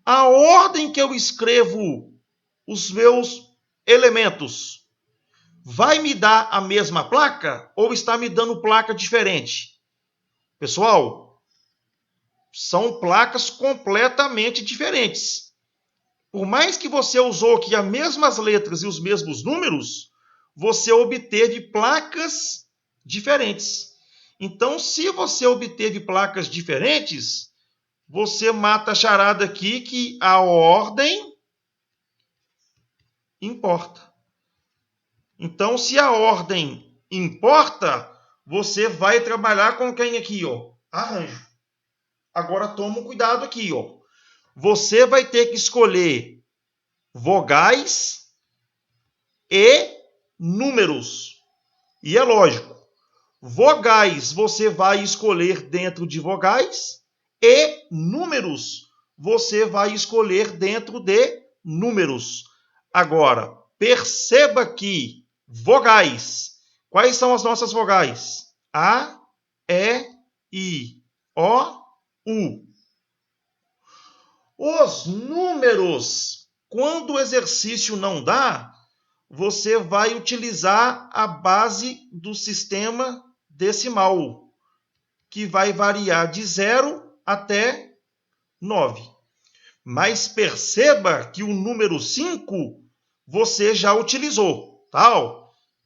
A ordem que eu escrevo os meus elementos vai me dar a mesma placa ou está me dando placa diferente? Pessoal, são placas completamente diferentes. Por mais que você usou aqui as mesmas letras e os mesmos números, você obteve placas diferentes. Então, se você obteve placas diferentes, você mata a charada aqui que a ordem importa. Então, se a ordem importa, você vai trabalhar com quem aqui, ó? Arranjo. Agora toma cuidado aqui, ó. Você vai ter que escolher vogais e números. E é lógico, vogais você vai escolher dentro de vogais e números você vai escolher dentro de números. Agora, perceba que vogais. Quais são as nossas vogais? A, E, I, O, U. Os números, quando o exercício não dá, você vai utilizar a base do sistema decimal, que vai variar de 0 até 9. Mas perceba que o número 5 você já utilizou, tá?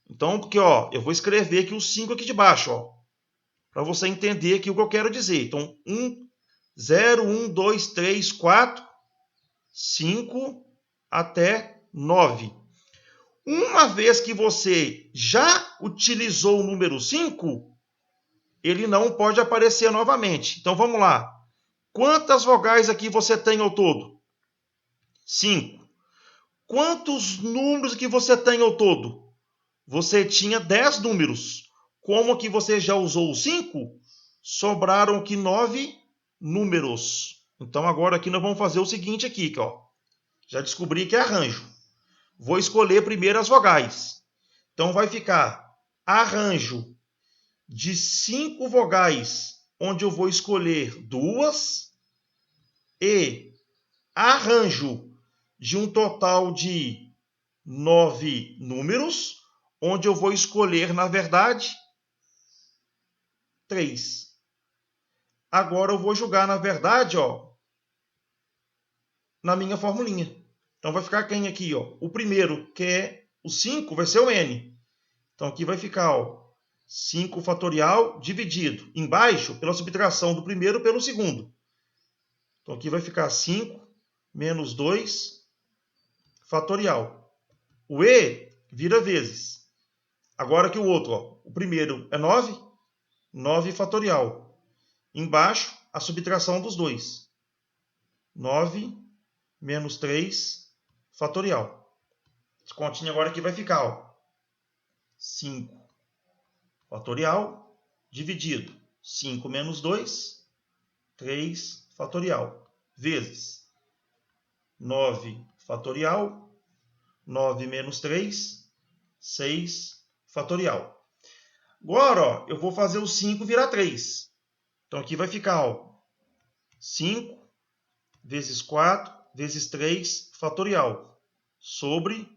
Então, porque ó, eu vou escrever aqui o 5 aqui de baixo, ó, para você entender aqui o que eu quero dizer. Então, 0, 1, 2, 3, 4, 5 até 9. Uma vez que você já utilizou o número 5, ele não pode aparecer novamente. Então, vamos lá. Quantas vogais aqui você tem ao todo? 5. Quantos números que você tem ao todo? Você tinha 10 números. Como que você já usou o 5, sobraram aqui 9 números. Então, agora aqui nós vamos fazer o seguinte aqui, ó. Já descobri que é arranjo. Vou escolher primeiro as vogais. Então, vai ficar arranjo de 5 vogais, onde eu vou escolher 2, e arranjo de um total de 9 números, onde eu vou escolher, na verdade, 3. Agora eu vou jogar, na verdade, ó, na minha formulinha. Então vai ficar quem aqui, ó? O primeiro, que é o 5, vai ser o n. Então aqui vai ficar, ó, 5 fatorial dividido embaixo pela subtração do primeiro pelo segundo. Então aqui vai ficar 5 menos 2 fatorial. O e vira vezes. Agora que o outro, ó, o primeiro é 9, 9 fatorial. Embaixo, a subtração dos dois. 9 menos 3 fatorial. Esse continho agora aqui vai ficar, ó, 5 fatorial dividido 5 menos 2, 3 fatorial, vezes 9 fatorial, 9 menos 3, 6 fatorial. Agora, ó, eu vou fazer o 5 virar 3. Então, aqui vai ficar, ó, 5 vezes 4 vezes 3 fatorial, sobre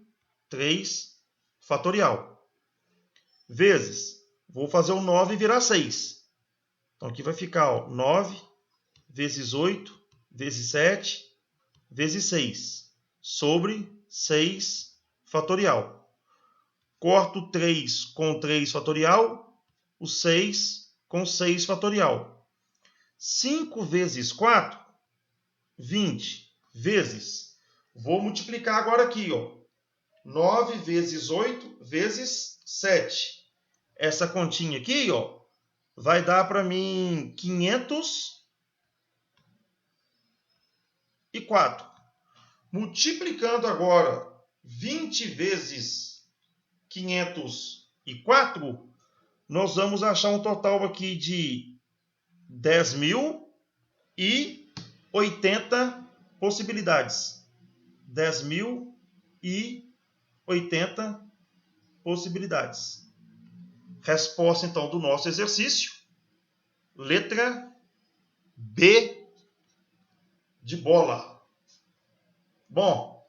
3 fatorial, vezes, vou fazer o 9 virar 6. Então, aqui vai ficar, ó, 9 vezes 8 vezes 7 vezes 6, sobre 6 fatorial. Corto 3 com 3 fatorial, o 6 com 6 fatorial. 5 vezes 4, 20, vezes. Vou multiplicar agora aqui, ó. 9 vezes 8 vezes 7. Essa continha aqui, ó, vai dar para mim 504. Multiplicando agora 20 vezes 504, nós vamos achar um total aqui de 10.080 possibilidades. 10.080 possibilidades. Resposta, então, do nosso exercício. Letra B de bola. Bom,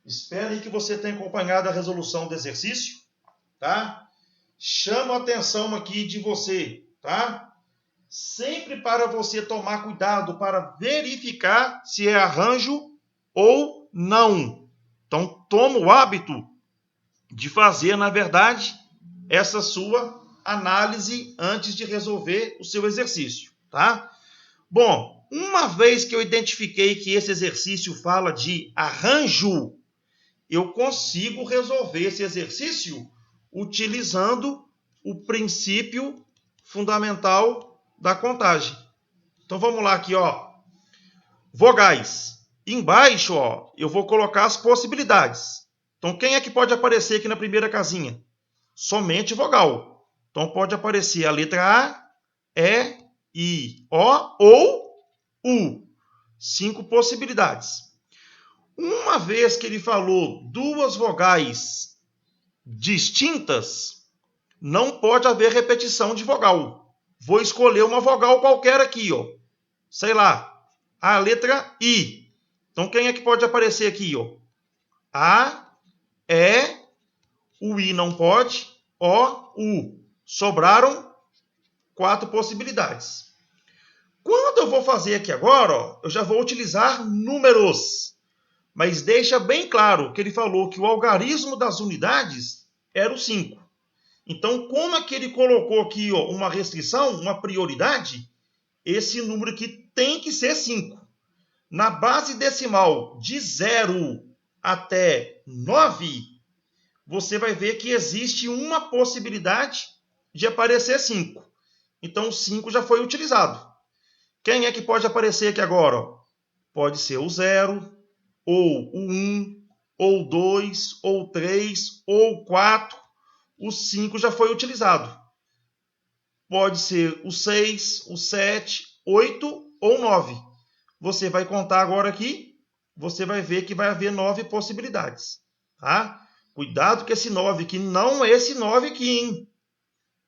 espero aí que você tenha acompanhado a resolução do exercício, tá? Chamo a atenção aqui de você, tá? Sempre para você tomar cuidado para verificar se é arranjo ou não. Então, toma o hábito de fazer, na verdade, essa sua análise antes de resolver o seu exercício, tá? Bom, uma vez que eu identifiquei que esse exercício fala de arranjo, eu consigo resolver esse exercício utilizando o princípio fundamental da contagem. Então vamos lá aqui, ó. Vogais. Embaixo, ó, eu vou colocar as possibilidades. Então quem é que pode aparecer aqui na primeira casinha? Somente vogal. Então pode aparecer a letra A, E, I, O ou U. 5 possibilidades. Uma vez que ele falou duas vogais distintas, não pode haver repetição de vogal. Vou escolher uma vogal qualquer aqui, ó. Sei lá, a letra I. Então quem é que pode aparecer aqui, ó? A, E, o I não pode, O, U. Sobraram 4 possibilidades. Quando eu vou fazer aqui agora, ó, eu já vou utilizar números. Mas deixa bem claro que ele falou que o algarismo das unidades era o 5. Então, como é que ele colocou aqui, ó, uma restrição, uma prioridade? Esse número aqui tem que ser 5. Na base decimal de 0 até 9, você vai ver que existe uma possibilidade de aparecer 5. Então, o 5 já foi utilizado. Quem é que pode aparecer aqui agora? Ó? Pode ser o 0, ou o 1, ou 2, ou 3, ou 4. O 5 já foi utilizado. Pode ser o 6, o 7, 8 ou 9. Você vai contar agora aqui, você vai ver que vai haver 9 possibilidades. Tá? Cuidado com esse 9 aqui, não é esse 9 aqui, hein?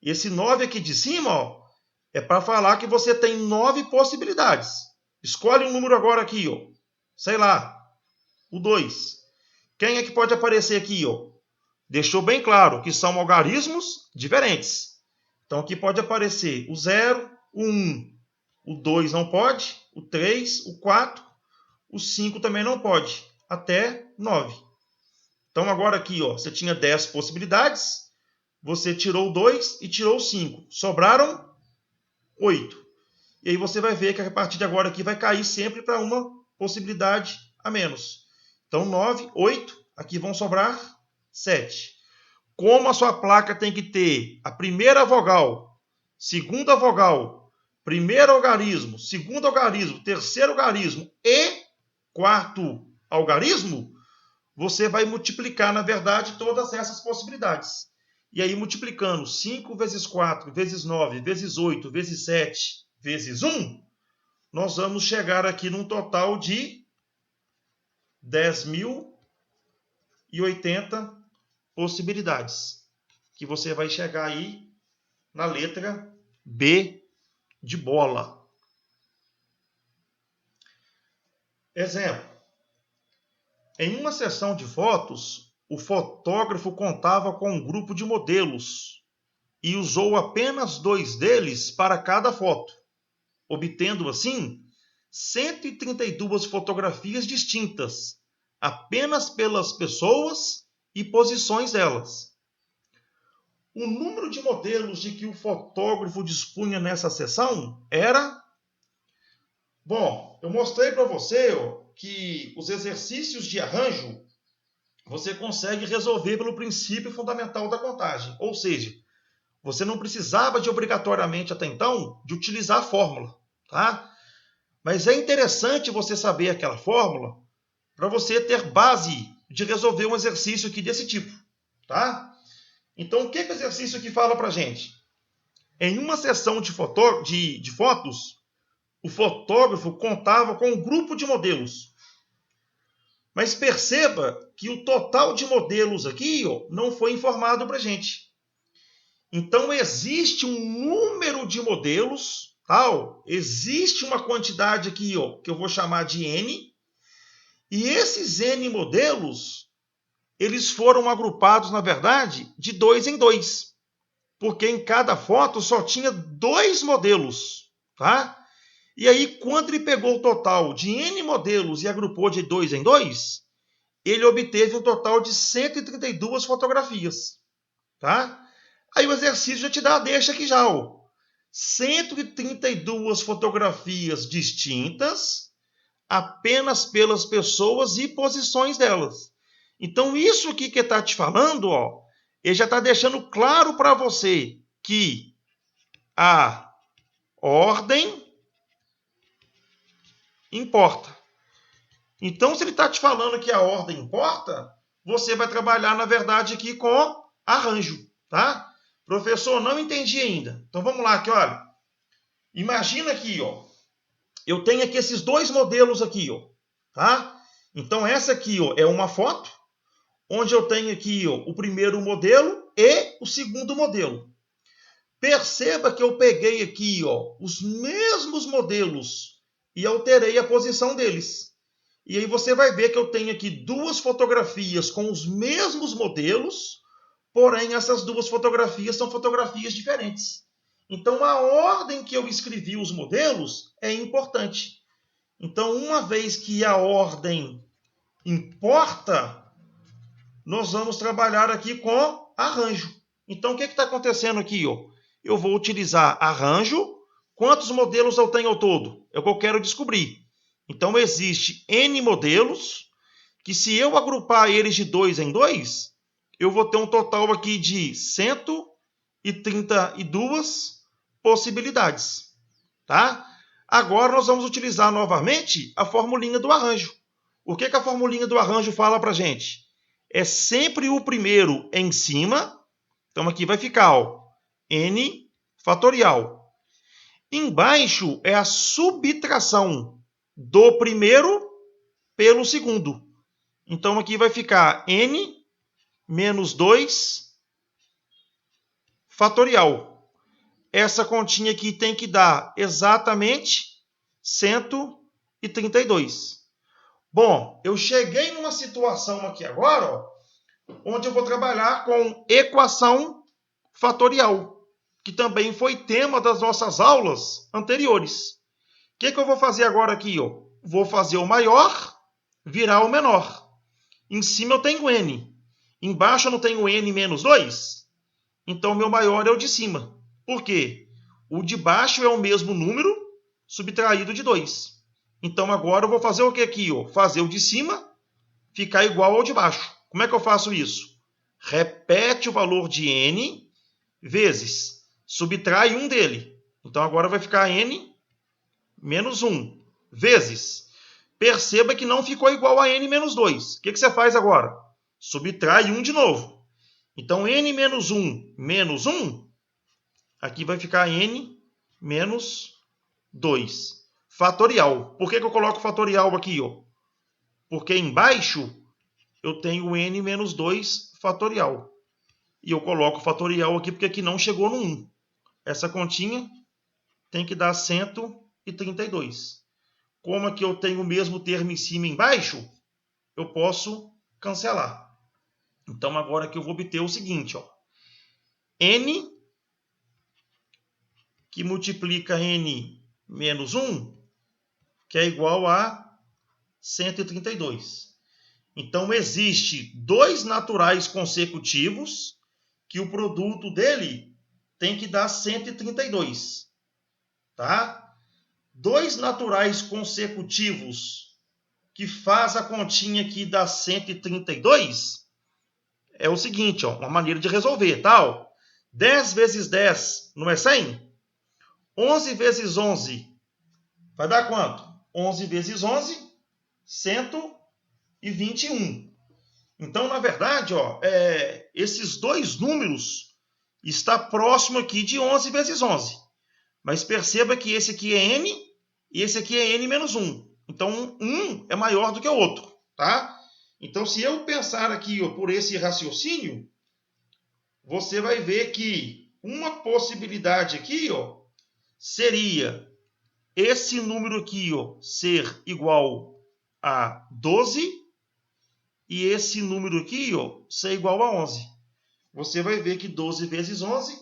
Esse 9 aqui de cima, ó, é para falar que você tem 9 possibilidades. Escolhe um número agora aqui, ó. Sei lá, o 2. Quem é que pode aparecer aqui, ó? Deixou bem claro que são algarismos diferentes. Então aqui pode aparecer o 0, o 1, o 2 não pode, o 3, o 4, o 5 também não pode, até 9. Então agora aqui, ó, você tinha 10 possibilidades, você tirou o 2 e tirou o 5. Sobraram 8. E aí você vai ver que a partir de agora aqui vai cair sempre para uma possibilidade a menos. Então 9, 8, aqui vão sobrar 7. Como a sua placa tem que ter a primeira vogal, segunda vogal, primeiro algarismo, segundo algarismo, terceiro algarismo e quarto algarismo, você vai multiplicar, na verdade, todas essas possibilidades. E aí, multiplicando 5 vezes 4, vezes 9, vezes 8, vezes 7, vezes 1, nós vamos chegar aqui num total de 10.080 possibilidades, que você vai chegar aí na letra B de bola. Exemplo. Em uma sessão de fotos, o fotógrafo contava com um grupo de modelos e usou apenas 2 deles para cada foto, obtendo assim 132 fotografias distintas, apenas pelas pessoas e posições delas. O número de modelos de que o fotógrafo dispunha nessa sessão era... Bom, eu mostrei para você que os exercícios de arranjo você consegue resolver pelo princípio fundamental da contagem. Ou seja, Você não precisava de obrigatoriamente até então de utilizar a fórmula, tá? Mas é interessante você saber aquela fórmula para você ter base de resolver um exercício aqui desse tipo, tá? Então, o que o exercício aqui fala para a gente? Em uma sessão de fotos, o fotógrafo contava com um grupo de modelos. Mas perceba que o total de modelos aqui não foi informado para a gente. Então, existe um número de modelos, tal, existe uma quantidade aqui que eu vou chamar de N, e esses N modelos, eles foram agrupados, na verdade, de 2 em 2, porque em cada foto só tinha 2 modelos, tá? E aí, quando ele pegou o total de N modelos e agrupou de 2 em 2, ele obteve um total de 132 fotografias, tá? Aí o exercício já te dá a deixa aqui já, ó. 132 fotografias distintas, apenas pelas pessoas e posições delas. Então, isso aqui que está te falando, ó, ele já está deixando claro para você que a ordem importa. Então, se ele está te falando que a ordem importa, você vai trabalhar, na verdade, aqui com arranjo, tá? Professor, não entendi ainda. Então, vamos lá aqui, olha. Imagina aqui, ó. Eu tenho aqui esses 2 modelos aqui, ó, tá? Então, essa aqui, ó, é uma foto, onde eu tenho aqui, ó, o primeiro modelo e o segundo modelo. Perceba que eu peguei aqui, ó, os mesmos modelos e alterei a posição deles. E aí você vai ver que eu tenho aqui 2 fotografias com os mesmos modelos, porém essas 2 fotografias são fotografias diferentes. Então a ordem que eu escrevi os modelos é importante. Então, uma vez que a ordem importa, nós vamos trabalhar aqui com arranjo. Então, o que está acontecendo aqui? Ó? Eu vou utilizar arranjo. Quantos modelos eu tenho ao todo? É o que eu quero descobrir. Então, existe N modelos, que se eu agrupar eles de 2 em 2, eu vou ter um total aqui de 132 possibilidades. Tá? Agora, nós vamos utilizar novamente a formulinha do arranjo. O que a formulinha do arranjo fala para a gente? É sempre o primeiro em cima. Então, aqui vai ficar ó, N fatorial. Embaixo é a subtração do primeiro pelo segundo. Então, aqui vai ficar N menos 2 fatorial. Essa continha aqui tem que dar exatamente 132. Bom, eu cheguei numa situação aqui agora, ó, onde eu vou trabalhar com equação fatorial, que também foi tema das nossas aulas anteriores. O que eu vou fazer agora aqui? Ó? Vou fazer o maior virar o menor. Em cima eu tenho N. Embaixo eu não tenho N menos 2. Então, o meu maior é o de cima. Por quê? O de baixo é o mesmo número subtraído de 2. Então, agora eu vou fazer o que aqui? Ó? Fazer o de cima ficar igual ao de baixo. Como é que eu faço isso? Repete o valor de N vezes, subtrai 1 dele. Então, agora vai ficar N menos 1 vezes. Perceba que não ficou igual a N menos 2. O que você faz agora? Subtrai 1 de novo. Então, N menos 1, aqui vai ficar N menos 2. Fatorial. Por que eu coloco fatorial aqui? Ó? Porque embaixo eu tenho N menos 2 fatorial. E eu coloco fatorial aqui porque aqui não chegou no 1. Essa continha tem que dar 132. Como aqui eu tenho o mesmo termo em cima e embaixo, eu posso cancelar. Então, agora que eu vou obter o seguinte, ó. N, que multiplica N menos 1, que é igual a 132. Então, existe 2 naturais consecutivos, que o produto dele tem que dar 132. Tá? 2 naturais consecutivos que faz a continha aqui dar 132 é o seguinte, ó, uma maneira de resolver, tá? 10 vezes 10 não é 100? 11 vezes 11 vai dar quanto? 11 vezes 11, 121. Então, na verdade, esses dois números estão próximos aqui de 11 vezes 11. Mas perceba que esse aqui é n e esse aqui é n menos 1. Então, um é maior do que o outro. Tá? Então, se eu pensar aqui por esse raciocínio, você vai ver que uma possibilidade aqui seria esse número aqui ser igual a 12 e esse número aqui ser igual a 11. Você vai ver que 12 vezes 11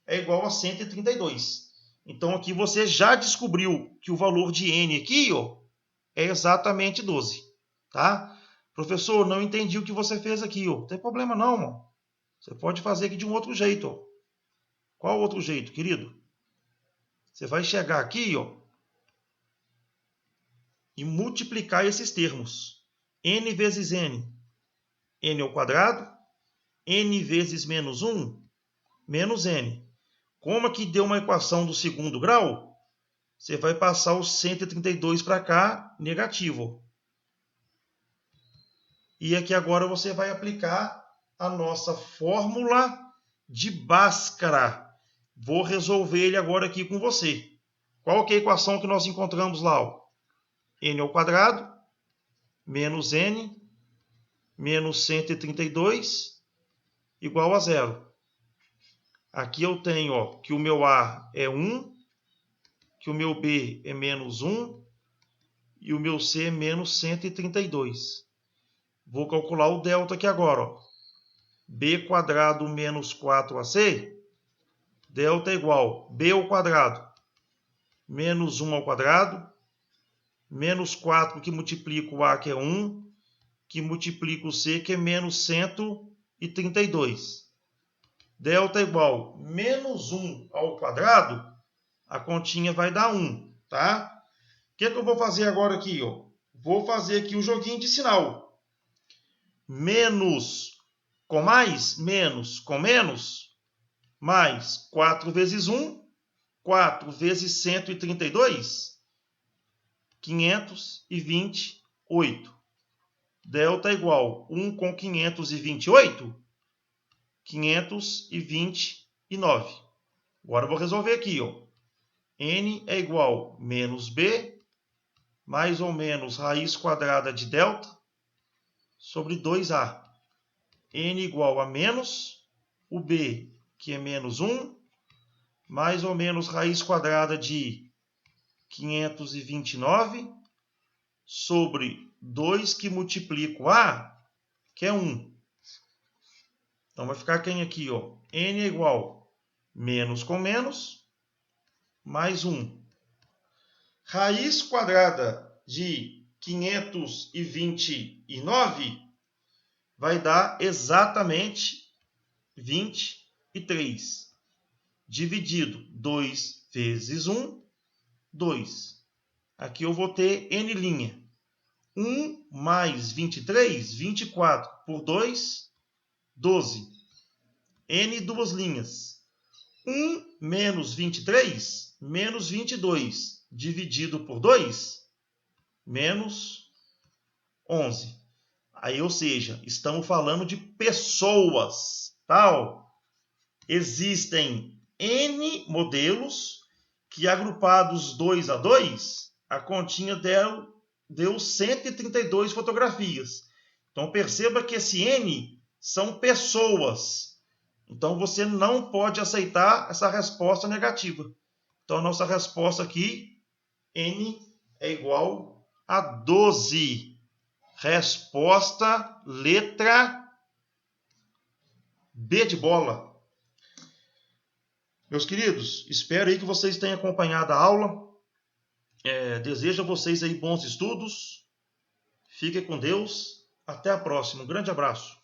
é igual a 132. Então, aqui você já descobriu que o valor de n aqui é exatamente 12. Tá? Professor, não entendi o que você fez aqui. Não tem problema não, irmão. Você pode fazer aqui de um outro jeito. Qual outro jeito, querido? Você vai chegar aqui e multiplicar esses termos. N vezes n, n ao quadrado. N vezes menos 1, menos n. Como aqui deu uma equação do segundo grau, você vai passar o 132 para cá, negativo. E aqui agora você vai aplicar a nossa fórmula de Bhaskara. Vou resolver ele agora aqui com você. Qual que é a equação que nós encontramos lá? N ao quadrado, menos n, menos 132, igual a 0. Aqui eu tenho que o meu A é 1, que o meu B é menos 1 e o meu C é menos 132. Vou calcular o delta aqui agora. B quadrado menos 4AC, delta é igual B ao quadrado menos 1 ao quadrado, menos 4 que multiplica o A, que é 1, que multiplica o C, que é menos 132. Delta é igual menos 1 ao quadrado, a continha vai dar 1, tá? O que eu vou fazer agora aqui? Vou fazer aqui o joguinho de sinal. Menos com mais, menos com menos, mais 4 vezes 1, 4 vezes 132, 528. Delta é igual 1 com 528, 529. Agora eu vou resolver aqui. N é igual a menos B, mais ou menos raiz quadrada de delta, sobre 2A. N igual a menos o B, que é menos 1, mais ou menos raiz quadrada de 529, sobre 2 que multiplica o A, que é 1. Então, vai ficar quem aqui? N é igual a menos com menos, mais 1. Raiz quadrada de 529 vai dar exatamente 23. Dividido 2 vezes 1, 2. Aqui eu vou ter N'. 1 mais 23, 24 por 2, 12. N duas linhas. 1 menos 23, menos 22, dividido por 2, menos 11. Aí, ou seja, estamos falando de pessoas, tal. Existem N modelos que, agrupados 2 a 2, a continha deu 132 fotografias. Então, perceba que esse N são pessoas. Então, você não pode aceitar essa resposta negativa. Então, a nossa resposta aqui, N é igual a 12. Resposta, letra B de bola. Meus queridos, espero aí que vocês tenham acompanhado a aula. Desejo a vocês aí bons estudos. Fiquem com Deus. Até a próxima. Um grande abraço.